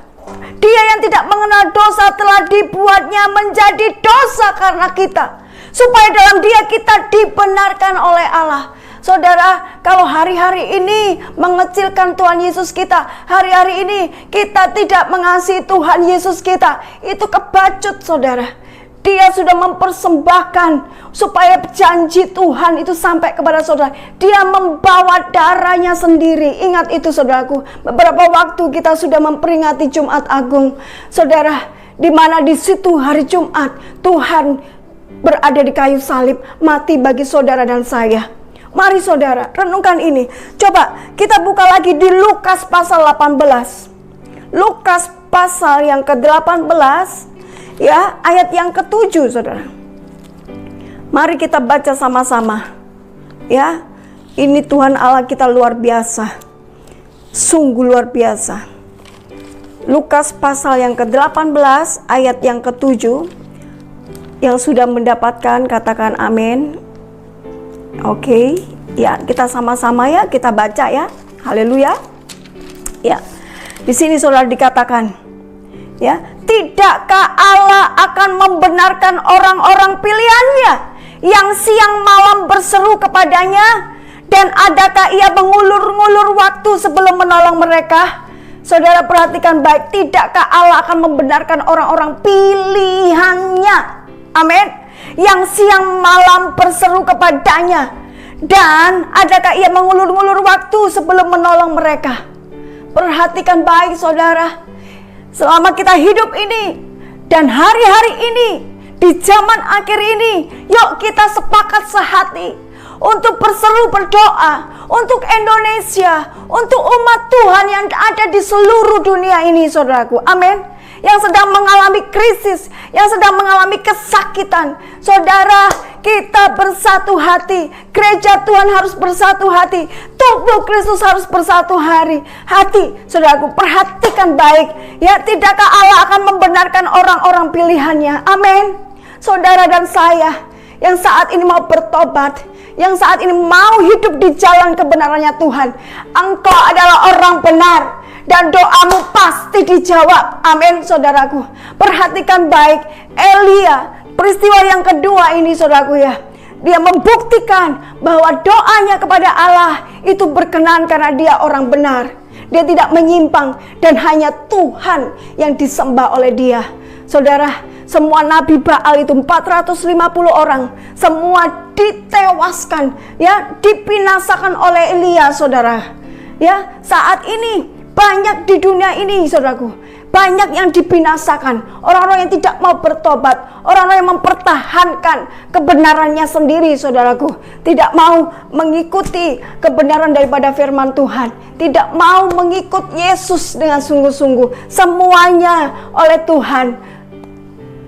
Dia yang tidak mengenal dosa telah dibuatnya menjadi dosa karena kita, supaya dalam Dia kita dibenarkan oleh Allah. Saudara, kalau hari-hari ini mengecilkan Tuhan Yesus kita, hari-hari ini kita tidak mengasihi Tuhan Yesus kita, itu kebacut, saudara. Dia sudah mempersembahkan supaya janji Tuhan itu sampai kepada saudara. Dia membawa darahnya sendiri. Ingat itu, saudaraku. Beberapa waktu kita sudah memperingati Jumat Agung, saudara, di mana di situ hari Jumat Tuhan berada di kayu salib, mati bagi saudara dan saya. Mari saudara, renungkan ini. Coba kita buka lagi di Lukas pasal 18. Lukas pasal yang ke-18, ya, ayat yang ke-7, saudara. Mari kita baca sama-sama. Ya, ini Tuhan Allah kita luar biasa. Sungguh luar biasa. Lukas pasal yang ke-18, ayat yang ke-7. Yang sudah mendapatkan, katakan amin. Oke, ya, kita sama-sama ya, kita baca ya. Haleluya. Ya. Di sini saudara dikatakan, ya, tidakkah Allah akan membenarkan orang-orang pilihannya yang siang malam berseru kepadanya, dan adakah Ia mengulur-ngulur waktu sebelum menolong mereka? Saudara perhatikan baik, tidakkah Allah akan membenarkan orang-orang pilihannya? Amin. Yang siang malam berseru kepadanya, dan adakah Ia mengulur-ngulur waktu sebelum menolong mereka? Perhatikan baik, saudara. Selama kita hidup ini dan hari-hari ini, di zaman akhir ini, yuk kita sepakat sehati untuk berseru berdoa untuk Indonesia, untuk umat Tuhan yang ada di seluruh dunia ini, saudaraku. Amin. yang sedang mengalami krisis, yang sedang mengalami kesakitan. Saudara, kita bersatu hati. Gereja Tuhan harus bersatu hati. Tubuh Kristus harus bersatu hati. Saudaraku, perhatikan baik. Ya, tidakkah Allah akan membenarkan orang-orang pilihannya? Amin. Saudara dan saya yang saat ini mau bertobat, yang saat ini mau hidup di jalan kebenarannya Tuhan, engkau adalah orang benar dan doamu pasti dijawab. Amin, saudaraku. Perhatikan baik, Elia, peristiwa yang kedua ini, saudaraku ya, dia membuktikan bahwa doanya kepada Allah itu berkenan karena dia orang benar. Dia tidak menyimpang dan hanya Tuhan yang disembah oleh dia. Saudara, semua nabi Baal itu 450 orang, semua ditewaskan, ya, dibinasakan oleh Elia, saudara. Ya, saat ini banyak di dunia ini, saudaraku, banyak yang dibinasakan, orang-orang yang tidak mau bertobat, orang-orang yang mempertahankan kebenarannya sendiri, saudaraku, tidak mau mengikuti kebenaran daripada firman Tuhan, tidak mau mengikut Yesus dengan sungguh-sungguh. Semuanya oleh Tuhan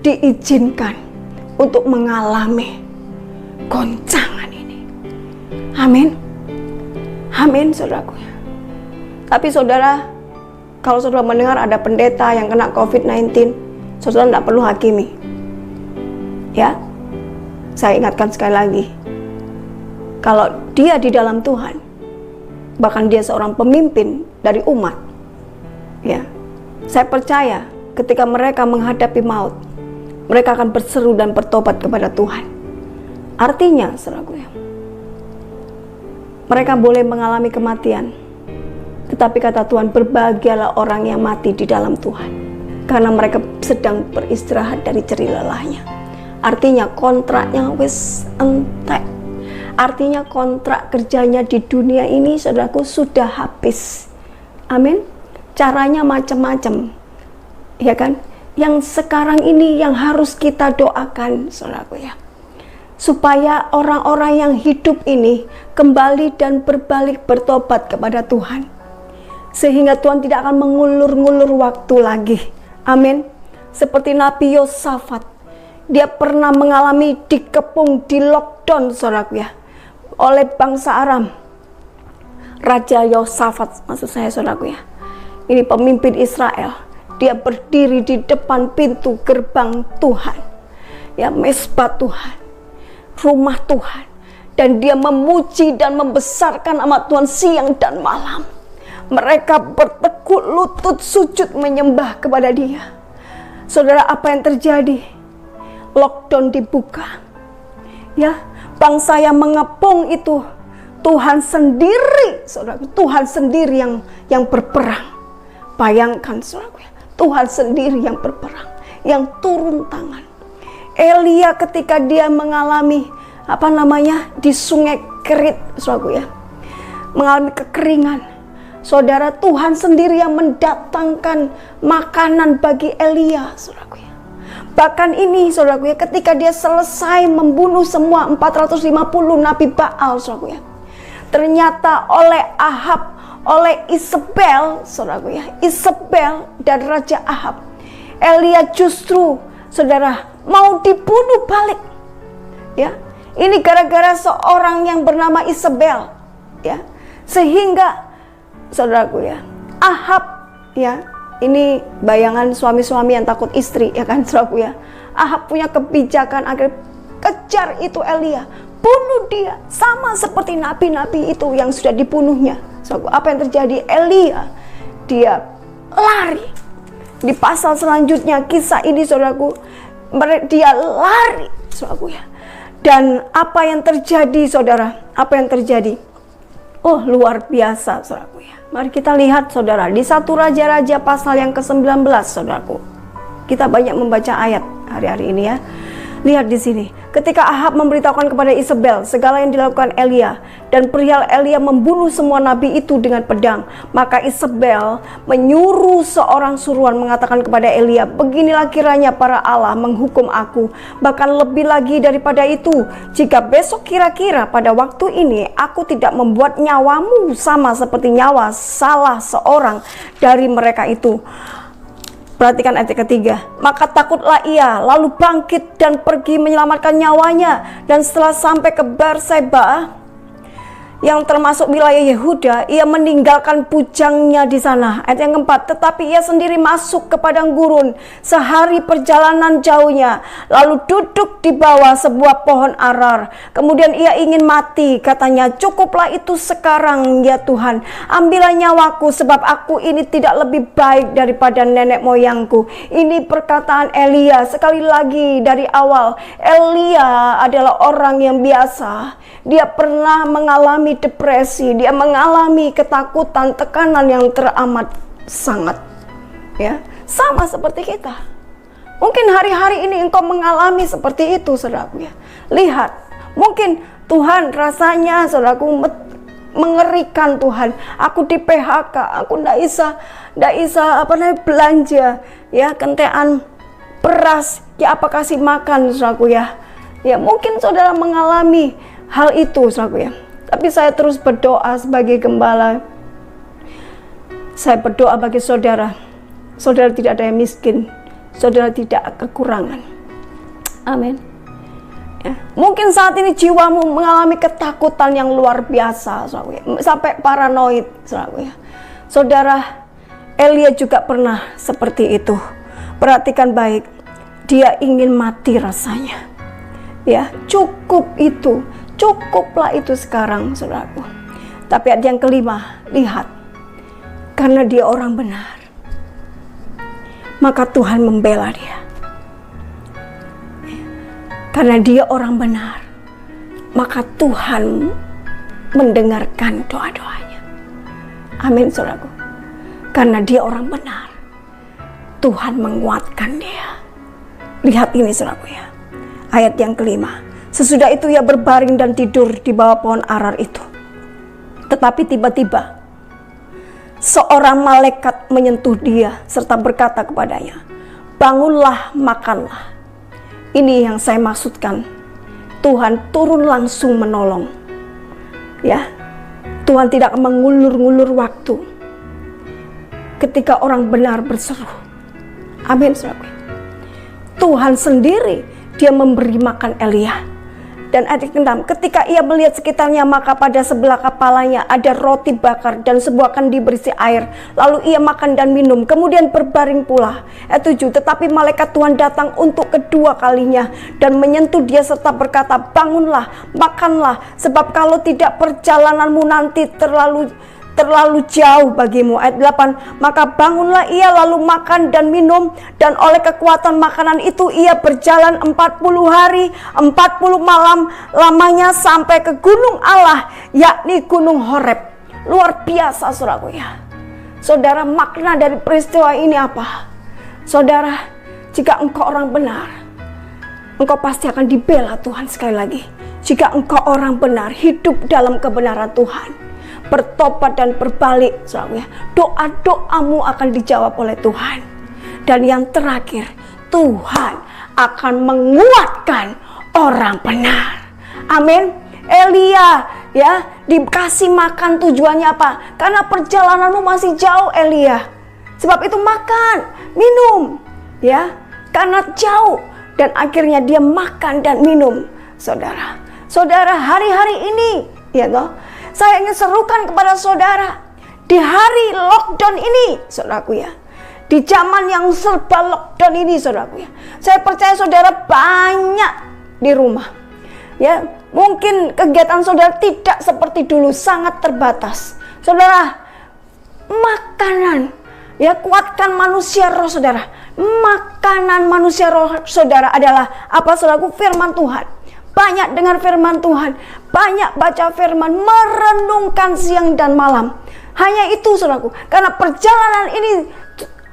diizinkan untuk mengalami goncangan ini. Amin. Amin, saudaraku. Tapi saudara, kalau saudara mendengar ada pendeta yang kena COVID-19, saudara tidak perlu hakimi. Ya, saya ingatkan sekali lagi, kalau dia di dalam Tuhan, bahkan dia seorang pemimpin dari umat, ya, saya percaya ketika mereka menghadapi maut, mereka akan berseru dan bertobat kepada Tuhan. Artinya, saudaraku, mereka boleh mengalami kematian, tetapi kata Tuhan, berbahagialah orang yang mati di dalam Tuhan, karena mereka sedang beristirahat dari jerih lelahnya. Artinya kontraknya wis entek. Artinya kontrak kerjanya di dunia ini, saudaraku, sudah habis. Amin. Caranya macam-macam, ya kan? Yang sekarang ini yang harus kita doakan, saudaraku ya, supaya orang-orang yang hidup ini kembali dan berbalik bertobat kepada Tuhan, sehingga Tuhan tidak akan mengulur-ngulur waktu lagi. Amin. Seperti Nabi Yosafat, dia pernah mengalami dikepung, di lockdown, saudaraku ya, oleh bangsa Aram. Raja Yosafat, maksud saya, saudaraku ya, ini pemimpin Israel. Dia berdiri di depan pintu gerbang Tuhan, ya, mesbah Tuhan, rumah Tuhan, dan dia memuji dan membesarkan nama Tuhan siang dan malam. Mereka bertekuk lutut sujud menyembah kepada dia. Saudara, apa yang terjadi? Lockdown dibuka, ya, bangsa yang mengepung itu Tuhan sendiri, saudara, Tuhan sendiri yang berperang. Bayangkan, saudara, Tuhan sendiri yang berperang, yang turun tangan. Elia ketika dia mengalami di sungai Kerit, saudaraku ya, mengalami kekeringan, saudara, Tuhan sendiri yang mendatangkan makanan bagi Elia, saudaraku ya. Bahkan ini, saudaraku ya, ketika dia selesai membunuh semua 450 nabi Baal, saudaraku ya, ternyata oleh Ahab, oleh Isabel, saudaraku ya, Isabel dan Raja Ahab, Elia justru, saudara, mau dibunuh balik. Ya, ini gara-gara seorang yang bernama Isabel, ya, sehingga, saudaraku ya, Ahab, ya, ini bayangan suami-suami yang takut istri, ya kan, saudaraku ya. Ahab punya kebijakan agar kejar itu Elia, bunuh dia, sama seperti nabi-nabi itu yang sudah dibunuhnya. Saudaraku, apa yang terjadi? Elia, dia lari. Di pasal selanjutnya kisah ini, saudaraku, dia lari, saudaraku ya. Dan apa yang terjadi, saudara? Apa yang terjadi? Oh, luar biasa, saudaraku ya. Mari kita lihat, saudara, di 1 Raja-Raja pasal yang ke-19, saudaraku. Kita banyak membaca ayat hari-hari ini ya. Lihat di sini. Ketika Ahab memberitahukan kepada Isabel segala yang dilakukan Elia, dan perihal Elia membunuh semua nabi itu dengan pedang, maka Isabel menyuruh seorang suruhan mengatakan kepada Elia, beginilah kiranya para Allah menghukum aku, bahkan lebih lagi daripada itu, jika besok kira-kira pada waktu ini aku tidak membuat nyawamu sama seperti nyawa salah seorang dari mereka itu. Perhatikan ayat ketiga. Maka takutlah ia, lalu bangkit dan pergi menyelamatkan nyawanya. Dan setelah sampai ke Berseba, yang termasuk wilayah Yehuda, ia meninggalkan bujangnya di sana. Ayat yang keempat, tetapi ia sendiri masuk ke padang gurun sehari perjalanan jauhnya, lalu duduk di bawah sebuah pohon arar. Kemudian ia ingin mati, katanya, cukuplah itu sekarang ya Tuhan, ambillah nyawaku, sebab aku ini tidak lebih baik daripada nenek moyangku. Ini perkataan Elia. Sekali lagi dari awal, Elia adalah orang yang biasa. Dia pernah mengalami depresi, dia mengalami ketakutan, tekanan yang teramat sangat, ya, sama seperti kita. Mungkin hari-hari ini engkau mengalami seperti itu, saudaraku, ya. Lihat, mungkin Tuhan rasanya, saudaraku, mengerikan. Tuhan, aku di PHK, aku ndak bisa belanja, ya, kentean beras, ya, apa kasih makan, saudaraku, ya. Ya, mungkin saudara mengalami hal itu, saudaraku, ya. Tapi saya terus berdoa sebagai gembala. Saya berdoa bagi saudara. Saudara tidak ada yang miskin. Saudara tidak kekurangan. Amin. Ya. Mungkin saat ini jiwamu mengalami ketakutan yang luar biasa, saudaraku, ya. Sampai paranoid, saudaraku, ya. Saudara, Elia juga pernah seperti itu. Perhatikan baik. Dia ingin mati rasanya. Ya, cukup itu. Cukuplah itu sekarang, saudaraku. Tapi ada yang kelima, lihat, karena dia orang benar, maka Tuhan membela dia. Karena dia orang benar, maka Tuhan mendengarkan doa-doanya. Amin, saudaraku. Karena dia orang benar, Tuhan menguatkan dia. Lihat ini, saudaraku, ya. Ayat yang kelima. Sesudah itu ia berbaring dan tidur di bawah pohon arar itu. Tetapi tiba-tiba seorang malaikat menyentuh dia serta berkata kepadanya, bangunlah, makanlah. Ini yang saya maksudkan. Tuhan turun langsung menolong. Ya, Tuhan tidak mengulur-ngulur waktu ketika orang benar berseru. Amin, saudara. Tuhan sendiri, dia memberi makan Elia. Dan ayat ke-6, ketika ia melihat sekitarnya, maka pada sebelah kepalanya ada roti bakar dan sebuah kendi berisi air. Lalu ia makan dan minum, kemudian berbaring pula. Ayat 7, tetapi malaikat Tuhan datang untuk kedua kalinya dan menyentuh dia serta berkata, bangunlah, makanlah, sebab kalau tidak perjalananmu nanti terlalu jauh bagimu. Ayat 8, maka bangunlah ia lalu makan dan minum, dan oleh kekuatan makanan itu ia berjalan 40 hari 40 malam lamanya sampai ke gunung Allah, yakni gunung Horeb. Luar biasa, saudaraku, ya. Saudara, makna dari peristiwa ini apa? Saudara, jika engkau orang benar, engkau pasti akan dibela Tuhan. Sekali lagi, jika engkau orang benar, hidup dalam kebenaran Tuhan, bertobat dan berbalik, saudara, doa-doamu akan dijawab oleh Tuhan. Dan yang terakhir, Tuhan akan menguatkan orang benar. Amin. Elia, ya, dikasih makan, tujuannya apa? Karena perjalananmu masih jauh, Elia. Sebab itu makan, minum, ya, karena jauh. Dan akhirnya dia makan dan minum, saudara. Saudara, hari-hari ini, ya toh, saya ingin serukan kepada saudara, di hari lockdown ini, saudaraku, ya, di zaman yang serba lockdown ini, saudaraku, ya, saya percaya saudara banyak di rumah, ya, mungkin kegiatan saudara tidak seperti dulu, sangat terbatas. Saudara, makanan, ya, kuatkan manusia roh, saudara. Makanan manusia roh, saudara, adalah apa, saudaraku? Firman Tuhan. Banyak dengar firman Tuhan, banyak baca firman, merenungkan siang dan malam. Hanya itu, saudaraku, karena perjalanan ini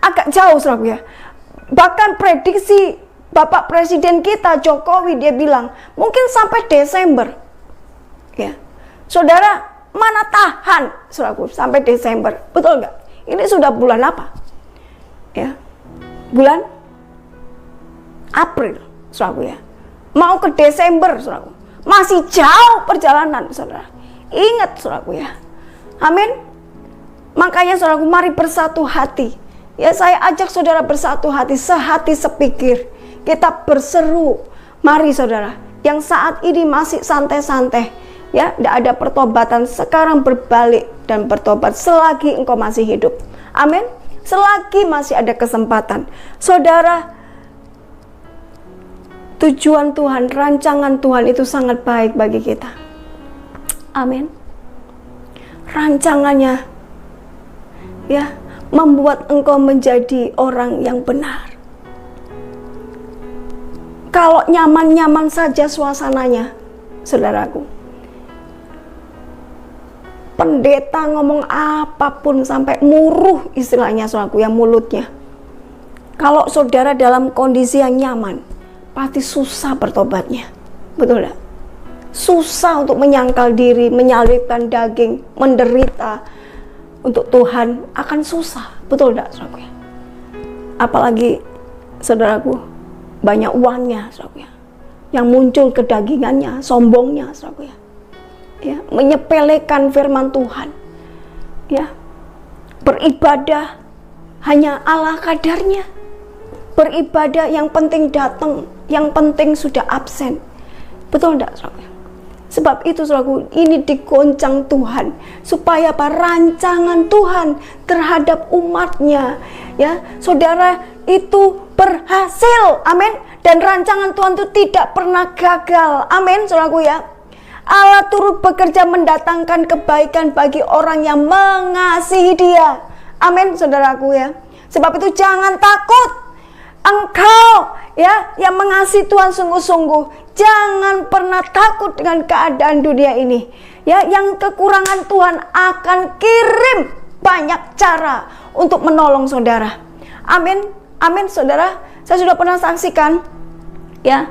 agak jauh, saudaraku, ya. Bahkan prediksi Bapak Presiden kita Jokowi, dia bilang mungkin sampai Desember, ya. Saudara, mana tahan, saudaraku, sampai Desember? Betul nggak? Ini sudah bulan apa? Ya, bulan April, saudaraku, ya. Mau ke Desember, saudaraku. Masih jauh perjalanan, saudara. Ingat, saudaraku, ya. Amin. Makanya, saudaraku, mari bersatu hati. Ya, saya ajak saudara bersatu hati, sehati sepikir. Kita berseru, mari saudara, yang saat ini masih santai-santai, ya, tidak ada pertobatan, sekarang berbalik dan bertobat selagi engkau masih hidup. Amin. Selagi masih ada kesempatan. Saudara, tujuan Tuhan, rancangan Tuhan itu sangat baik bagi kita. Amin. Rancangannya, ya, membuat engkau menjadi orang yang benar. Kalau nyaman-nyaman saja suasananya, saudaraku, pendeta ngomong apapun sampai muruh istilahnya, saudaraku, yang mulutnya. Kalau saudara dalam kondisi yang nyaman, pasti susah bertobatnya. Betul tidak? Susah untuk menyangkal diri, menyalibkan daging, menderita untuk Tuhan, akan susah. Betul tidak, saudaraku? Apalagi, saudaraku, banyak uangnya, saudaraku, yang muncul kedagingannya, sombongnya, saudaraku, ya, menyepelekan firman Tuhan, ya, beribadah hanya ala kadarnya, beribadah yang penting datang, yang penting sudah absen. Betul tidak, saudaraku? Sebab itu, saudaraku, ini digoncang Tuhan supaya apa? Rancangan Tuhan terhadap umatnya, ya, saudara, itu berhasil. Amin. Dan rancangan Tuhan itu tidak pernah gagal. Amin, saudaraku, ya. Allah turut bekerja mendatangkan kebaikan bagi orang yang mengasihi Dia. Amin, saudaraku, ya. Sebab itu jangan takut. Engkau, ya, yang mengasihi Tuhan sungguh-sungguh, jangan pernah takut dengan keadaan dunia ini. Ya, yang kekurangan Tuhan akan kirim banyak cara untuk menolong saudara. Amin. Amin, saudara. Saya sudah pernah saksikan, ya,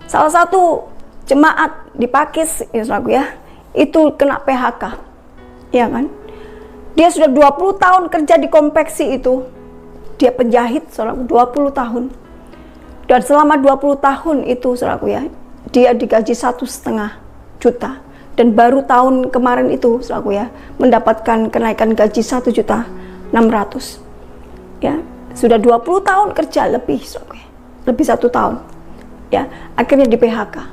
salah satu jemaat di Pakis, ya, saudaraku, ya, itu kena PHK, ya kan? Dia sudah 20 tahun kerja di konveksi itu. Dia penjahit, saudaraku, 20 tahun. Dan selama 20 tahun itu, saudaraku, ya, dia digaji 1,5 juta. Dan baru tahun kemarin itu, saudaraku, ya, mendapatkan kenaikan gaji 1.600.000. Ya, sudah 20 tahun kerja lebih, saudaraku, ya, lebih 1 tahun. Ya, akhirnya di PHK.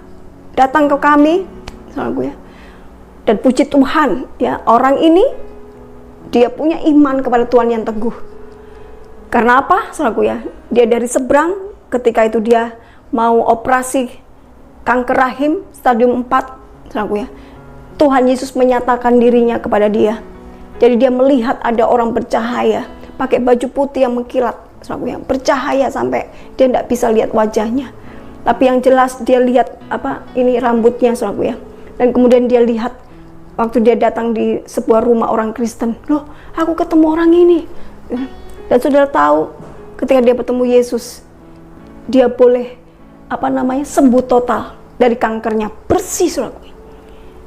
Datang ke kami, saudaraku, ya. Dan puji Tuhan, ya, orang ini dia punya iman kepada Tuhan yang teguh. Karena apa, saudaraku, ya? Dia dari seberang, ketika itu dia mau operasi kanker rahim stadium 4, saudaraku, ya. Tuhan Yesus menyatakan dirinya kepada dia. Jadi dia melihat ada orang bercahaya, pakai baju putih yang mengkilat, saudaraku, ya. Bercahaya sampai dia tidak bisa lihat wajahnya. Tapi yang jelas dia lihat apa? Ini rambutnya, saudaraku, ya. Dan kemudian dia lihat waktu dia datang di sebuah rumah orang Kristen. Loh, aku ketemu orang ini. Dan saudara tahu, ketika dia bertemu Yesus, dia boleh sembuh total dari kankernya, bersih, saudaraku,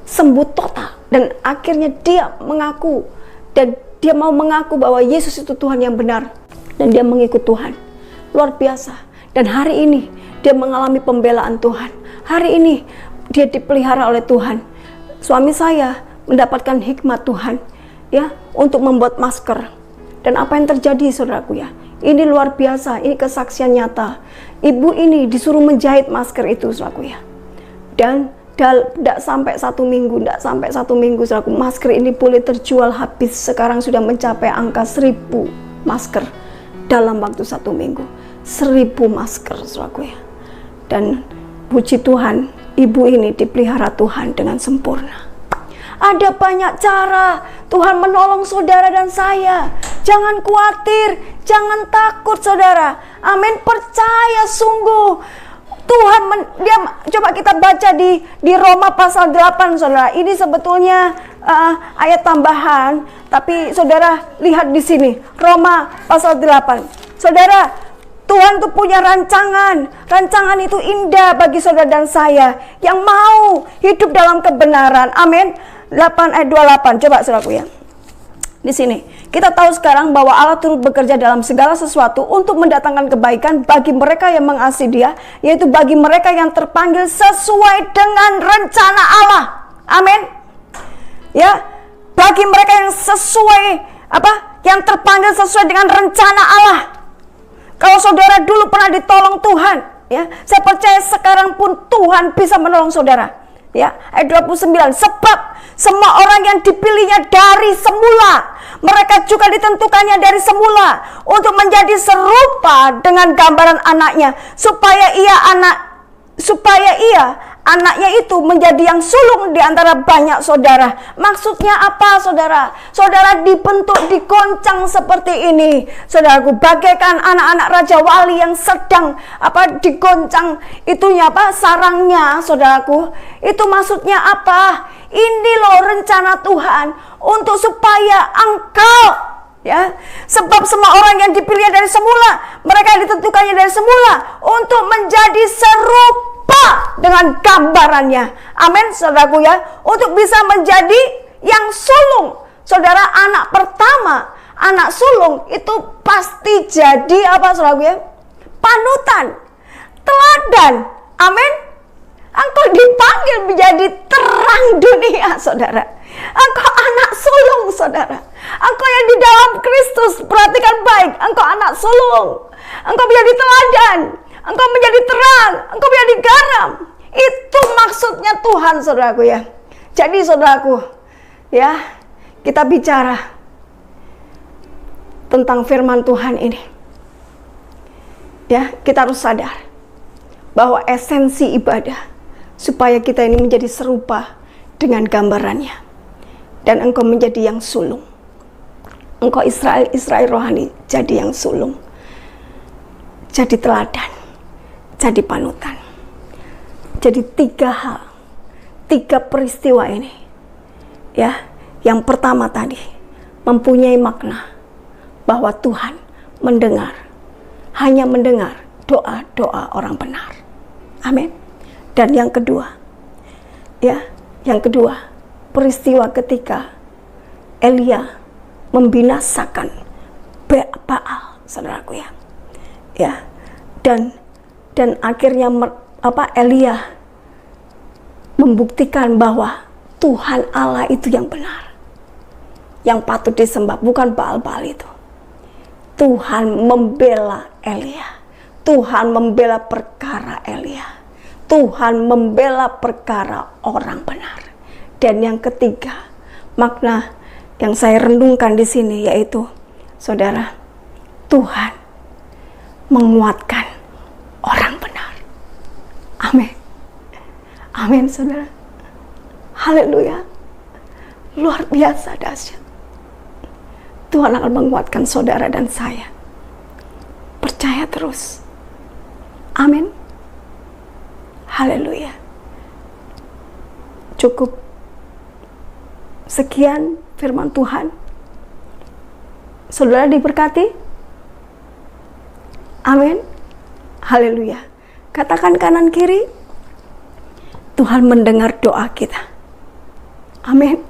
sembuh total. Dan akhirnya dia mengaku, dan dia mau mengaku bahwa Yesus itu Tuhan yang benar, dan dia mengikut Tuhan. Luar biasa. Dan hari ini dia mengalami pembelaan Tuhan. Hari ini dia dipelihara oleh Tuhan. Suami saya mendapatkan hikmat Tuhan, ya, untuk membuat masker. Dan apa yang terjadi, saudaraku, ya, ini luar biasa, ini kesaksian nyata. Ibu ini disuruh menjahit masker itu, saudaraku, ya. Dan tidak sampai 1 minggu, saudaraku, masker ini boleh terjual habis. Sekarang sudah mencapai angka 1.000 masker dalam waktu 1 minggu. 1.000 masker, saudaraku, ya. Dan puji Tuhan, ibu ini dipelihara Tuhan dengan sempurna. Ada banyak cara Tuhan menolong saudara dan saya. Jangan khawatir, jangan takut, saudara. Amin, percaya sungguh. Tuhan, coba kita baca di Roma pasal 8, saudara. Ini sebetulnya ayat tambahan, tapi saudara lihat di sini, Roma pasal 8. Saudara, Tuhan tuh punya rancangan. Rancangan itu indah bagi saudara dan saya yang mau hidup dalam kebenaran. Amin. 8 ayat 28. Coba, saudaraku, ya. Di sini kita tahu sekarang bahwa Allah turut bekerja dalam segala sesuatu untuk mendatangkan kebaikan bagi mereka yang mengasihi Dia, yaitu bagi mereka yang terpanggil sesuai dengan rencana Allah. Amin. Ya, bagi mereka yang sesuai yang terpanggil sesuai dengan rencana Allah. Kalau saudara dulu pernah ditolong Tuhan, ya, saya percaya sekarang pun Tuhan bisa menolong saudara. Ya, ayat 29, sebab semua orang yang dipilihnya dari semula, mereka juga ditentukannya dari semula untuk menjadi serupa dengan gambaran anaknya, supaya anaknya itu menjadi yang sulung di antara banyak saudara. Maksudnya apa, saudara? Saudara dibentuk, digoncang seperti ini, saudaraku, bagaikan anak-anak Raja Wali yang sedang digoncang itunya sarangnya, saudaraku. Itu maksudnya apa? Ini loh rencana Tuhan untuk supaya engkau, ya, sebab semua orang yang dipilih dari semula, mereka ditentukannya dari semula untuk menjadi serupa dengan gambarannya. Amin, saudaraku, ya, untuk bisa menjadi yang sulung. Saudara, anak pertama, anak sulung itu pasti jadi apa, saudaraku, ya? Panutan, teladan. Amin. Engkau dipanggil menjadi terang dunia, saudara. Engkau anak sulung, saudara. Engkau yang di dalam Kristus, perhatikan baik, engkau anak sulung. Engkau menjadi teladan, engkau menjadi terang, engkau menjadi garam. Itu maksudnya Tuhan, saudaraku, ya. Jadi saudaraku, ya, kita bicara tentang firman Tuhan ini. Ya, kita harus sadar bahwa esensi ibadah supaya kita ini menjadi serupa dengan gambarannya. Dan engkau menjadi yang sulung. Engkau Israel rohani, jadi yang sulung. Jadi teladan, jadi panutan. Jadi 3 hal, 3 peristiwa ini, ya. Yang pertama tadi mempunyai makna bahwa Tuhan mendengar, hanya mendengar doa-doa orang benar. Amin. Dan yang kedua, ya, yang kedua, peristiwa ketika Elia membinasakan Baal, saudaraku, ya. Ya. Dan akhirnya Elia membuktikan bahwa Tuhan Allah itu yang benar, yang patut disembah, bukan Baal-Baal itu. Tuhan membela Elia. Tuhan membela perkara Elia. Tuhan membela perkara orang benar. Dan yang ketiga, makna yang saya renungkan di sini yaitu, saudara, Tuhan menguatkan orang benar. Amin. Amin, saudara. Haleluya. Luar biasa dahsyat. Tuhan akan menguatkan saudara dan saya. Percaya terus. Amin. Haleluya. Cukup sekian firman Tuhan. Saudara diberkati. Amin. Haleluya. Katakan kanan kiri, Tuhan mendengar doa kita. Amin.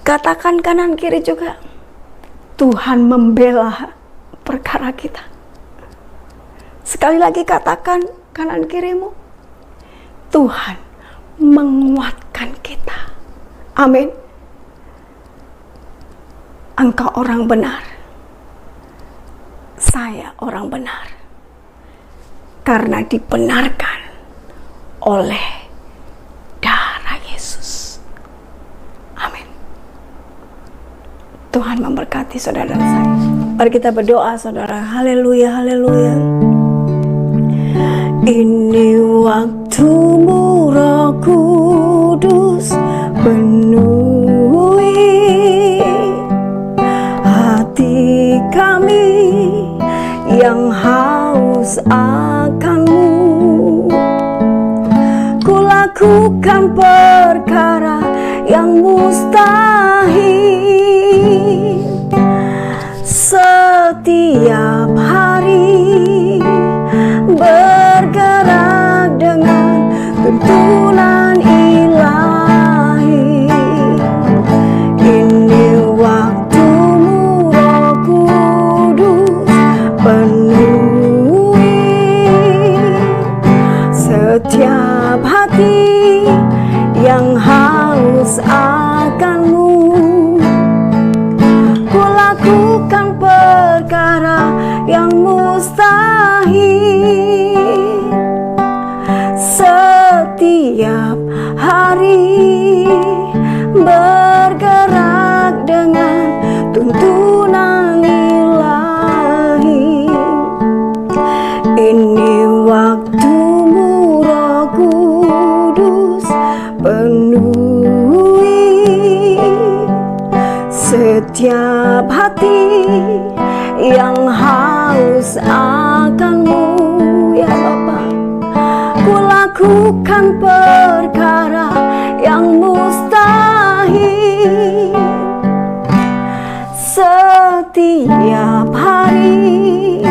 Katakan kanan kiri juga, Tuhan membela perkara kita. Sekali lagi katakan kanan kirimu, Tuhan menguatkan kita. Amin. Engkau orang benar, saya orang benar, karena dibenarkan oleh darah Yesus. Amin. Tuhan memberkati saudara dan saya. Mari kita berdoa, saudara. Haleluya, haleluya. Ini waktumu, Roh Kudus, penuhi hati kami yang haus akan-Mu. Kulakukan perkara yang mustahil setiap hari, bergerak dengan tuntunan ilahi. Ini waktumu, Roh Kudus, penuhi setiap hati yang haus akan-Mu. lahir setiap hari, bergerak dengan tuntunan ilahi. Ini waktumu Roh Kudus, penuhi setiap hati yang haus akan-Mu ya Bapa. Ku lakukan perkara yang mustahil setiap hari,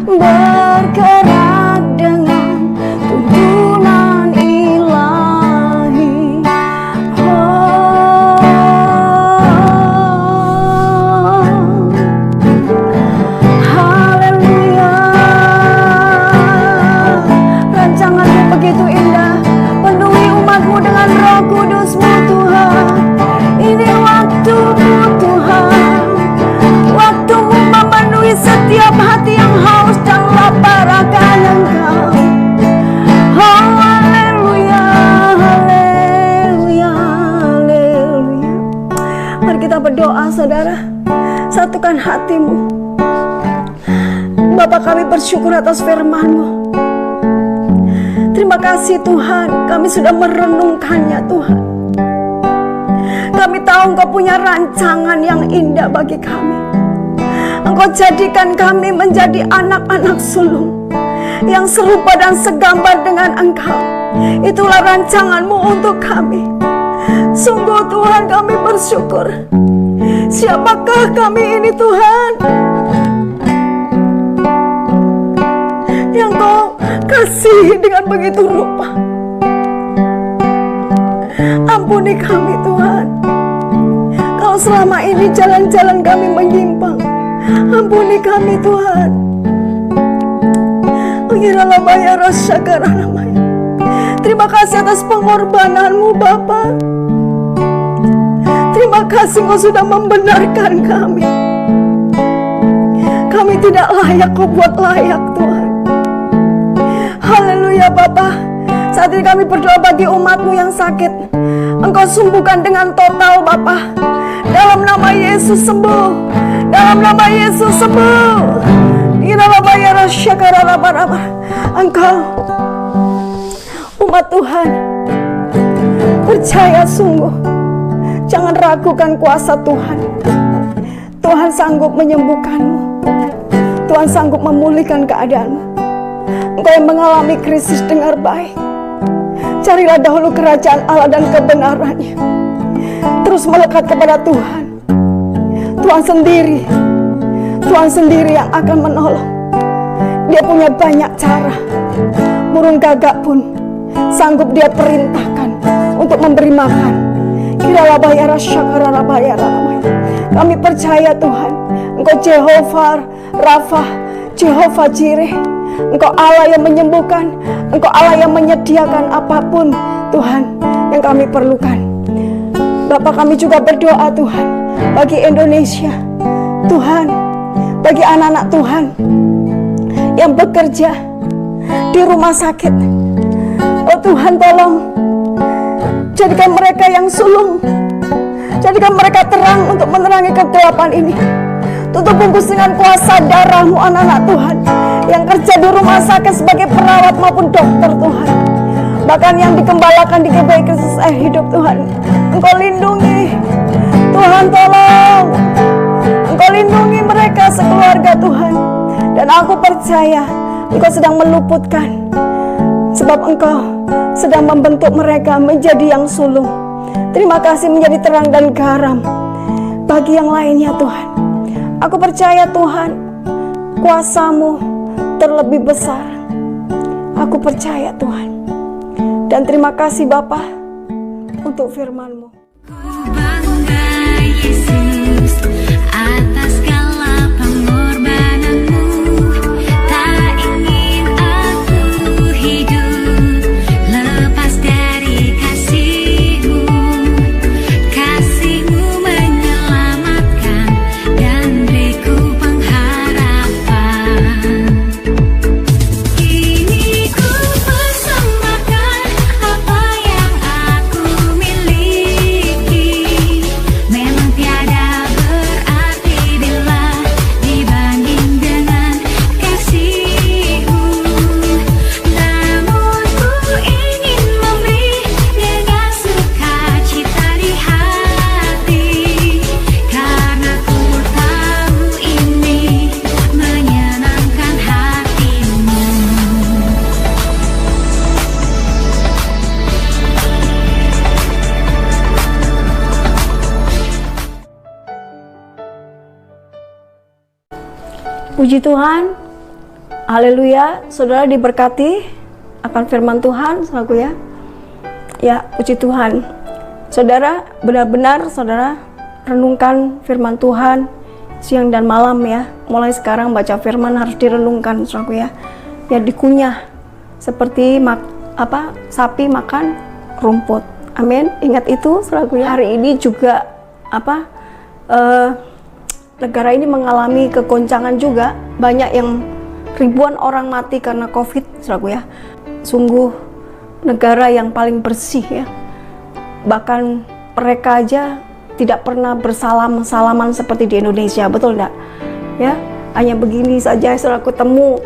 bergerak dengan tuntunan ilahi. Haleluya. Rancangan-Mu begitu indah, penuhi umat-Mu dengan Roh Kudus-Mu Tuhan. Ini waktu-Mu Tuhan, waktu-Mu memenuhi setiap hati yang haus dan lapar akan Engkau. Oh haleluya, haleluya, haleluya. Mari kita berdoa saudara, satukan hatimu. Bapa, kami bersyukur atas firman-Mu. Terima kasih Tuhan, kami sudah merenungkannya Tuhan. Kami tahu Engkau punya rancangan yang indah bagi kami. Engkau jadikan kami menjadi anak-anak sulung yang serupa dan segambar dengan Engkau. Itulah rancangan-Mu untuk kami. Sungguh Tuhan, kami bersyukur. Siapakah kami ini Tuhan, yang Kau kasih dengan begitu rupa. Ampuni kami Tuhan, kalau selama ini jalan-jalan kami menyimpang. Ampuni kami Tuhan. Terima kasih atas pengorbanan-Mu Bapa. Terima kasih Kau sudah membenarkan kami. Kami tidak layak, Kau buat layak Tuhan. Haleluya Bapa. Saat ini kami berdoa bagi umat-Mu yang sakit. Engkau sembuhkan dengan total Bapa. Dalam nama Yesus sembuh. Dalam nama Yesus sembuh. Engkau umat Tuhan, percaya sungguh. Jangan ragukan kuasa Tuhan. Tuhan sanggup menyembuhkanmu. Tuhan sanggup memulihkan keadaanmu. Engkau yang mengalami krisis, dengar baik. Carilah dahulu kerajaan Allah dan kebenarannya. Terus melekat kepada Tuhan. Tuhan sendiri yang akan menolong. Dia punya banyak cara. Burung gagak pun sanggup Dia perintahkan untuk memberi makan. Kami percaya Tuhan, Engkau Jehovah Rafa, Jehovah Jireh. Engkau Allah yang menyembuhkan. Engkau Allah yang menyediakan apapun Tuhan yang kami perlukan. Bapa, kami juga berdoa Tuhan bagi Indonesia Tuhan, bagi anak-anak Tuhan yang bekerja di rumah sakit. Oh Tuhan, tolong jadikan mereka yang sulung, jadikan mereka terang untuk menerangi kegelapan ini. Tutup bungkus dengan kuasa darah-Mu anak-anak Tuhan yang kerja di rumah sakit sebagai perawat maupun dokter Tuhan, bahkan yang dikembalakan di GBI Kristus Air Hidup Tuhan. Engkau lindungi Tuhan, tolong Engkau lindungi mereka sekeluarga Tuhan. Dan aku percaya Engkau sedang meluputkan, sebab Engkau sedang membentuk mereka menjadi yang sulung. Terima kasih, menjadi terang dan garam bagi yang lainnya Tuhan. Aku percaya Tuhan, kuasa-Mu terlebih besar. Aku percaya Tuhan. Dan terima kasih Bapa untuk firman-Mu. Ku bangga Yesus atas segala pengorbanan-Mu. Tak ingin aku hidup lepas dari kasih-Mu. Kasih-Mu menyelamatkan dan beriku pengharapan. Puji Tuhan. Haleluya. Saudara diberkati akan firman Tuhan, saudaraku ya. Ya, puji Tuhan. Saudara, benar-benar saudara renungkan firman Tuhan siang dan malam ya. Mulai sekarang baca firman harus direnungkan, saudaraku ya. Ya, dikunyah seperti sapi makan rumput. Amin. Ingat itu, saudaraku ya. Hari ini juga negara ini mengalami kegoncangan juga. Banyak yang ribuan orang mati karena COVID, saudaraku ya. Sungguh negara yang paling bersih ya. Bahkan mereka aja tidak pernah bersalaman seperti di Indonesia, betul enggak? Ya, hanya begini saja saudaraku temu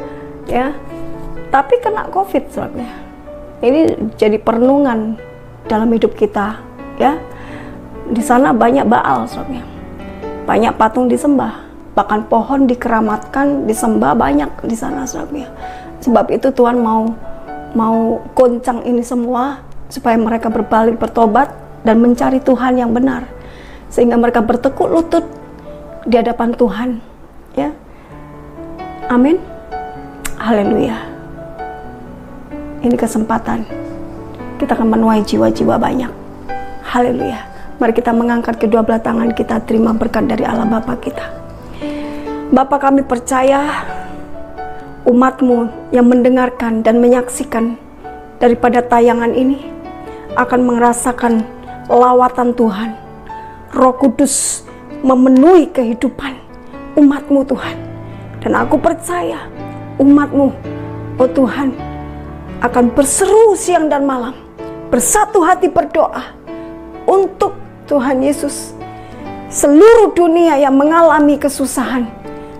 ya. Tapi kena COVID, saudaraku ya. Ini jadi perenungan dalam hidup kita ya. Di sana banyak Baal, saudaraku ya. Banyak patung disembah, bahkan pohon dikeramatkan, disembah banyak di sana, saudaraku ya. Sebab itu Tuhan mau goncang ini semua supaya mereka berbalik, bertobat dan mencari Tuhan yang benar, sehingga mereka bertekuk lutut di hadapan Tuhan ya. Amin. Haleluya. Ini kesempatan kita akan menuai jiwa-jiwa banyak. Haleluya. Mari kita mengangkat kedua belah tangan kita, terima berkat dari Allah Bapa kita. Bapa, kami percaya umat-Mu yang mendengarkan dan menyaksikan daripada tayangan ini akan merasakan lawatan Tuhan. Roh Kudus memenuhi kehidupan umat-Mu, Tuhan. Dan aku percaya umat-Mu, oh Tuhan, akan berseru siang dan malam, bersatu hati berdoa untuk Tuhan Yesus. Seluruh dunia yang mengalami kesusahan,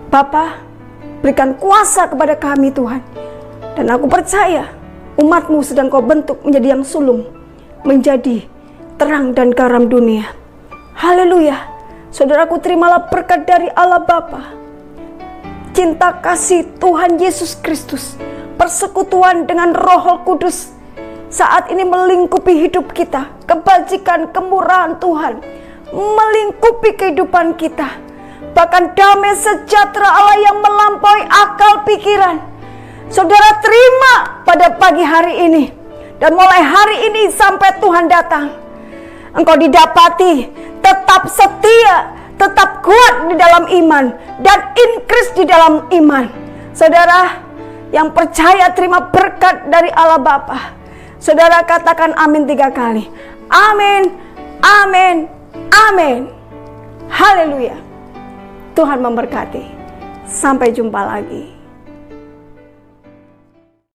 Bapa, berikan kuasa kepada kami, Tuhan. Dan aku percaya umat-Mu sedang Kau bentuk menjadi yang sulung, menjadi terang dan garam dunia. Haleluya. Saudaraku, terimalah berkat dari Allah Bapa, cinta kasih Tuhan Yesus Kristus, persekutuan dengan Roh Kudus saat ini melingkupi hidup kita. Kebajikan, kemurahan Tuhan melingkupi kehidupan kita. Bahkan damai sejahtera Allah yang melampaui akal pikiran, saudara terima pada pagi hari ini. Dan mulai hari ini sampai Tuhan datang, engkau didapati tetap setia, tetap kuat di dalam iman, dan increase di dalam iman. Saudara yang percaya terima berkat dari Allah Bapa. Saudara katakan amin 3 kali. Amin, amin, amin. Haleluya. Tuhan memberkati. Sampai jumpa lagi.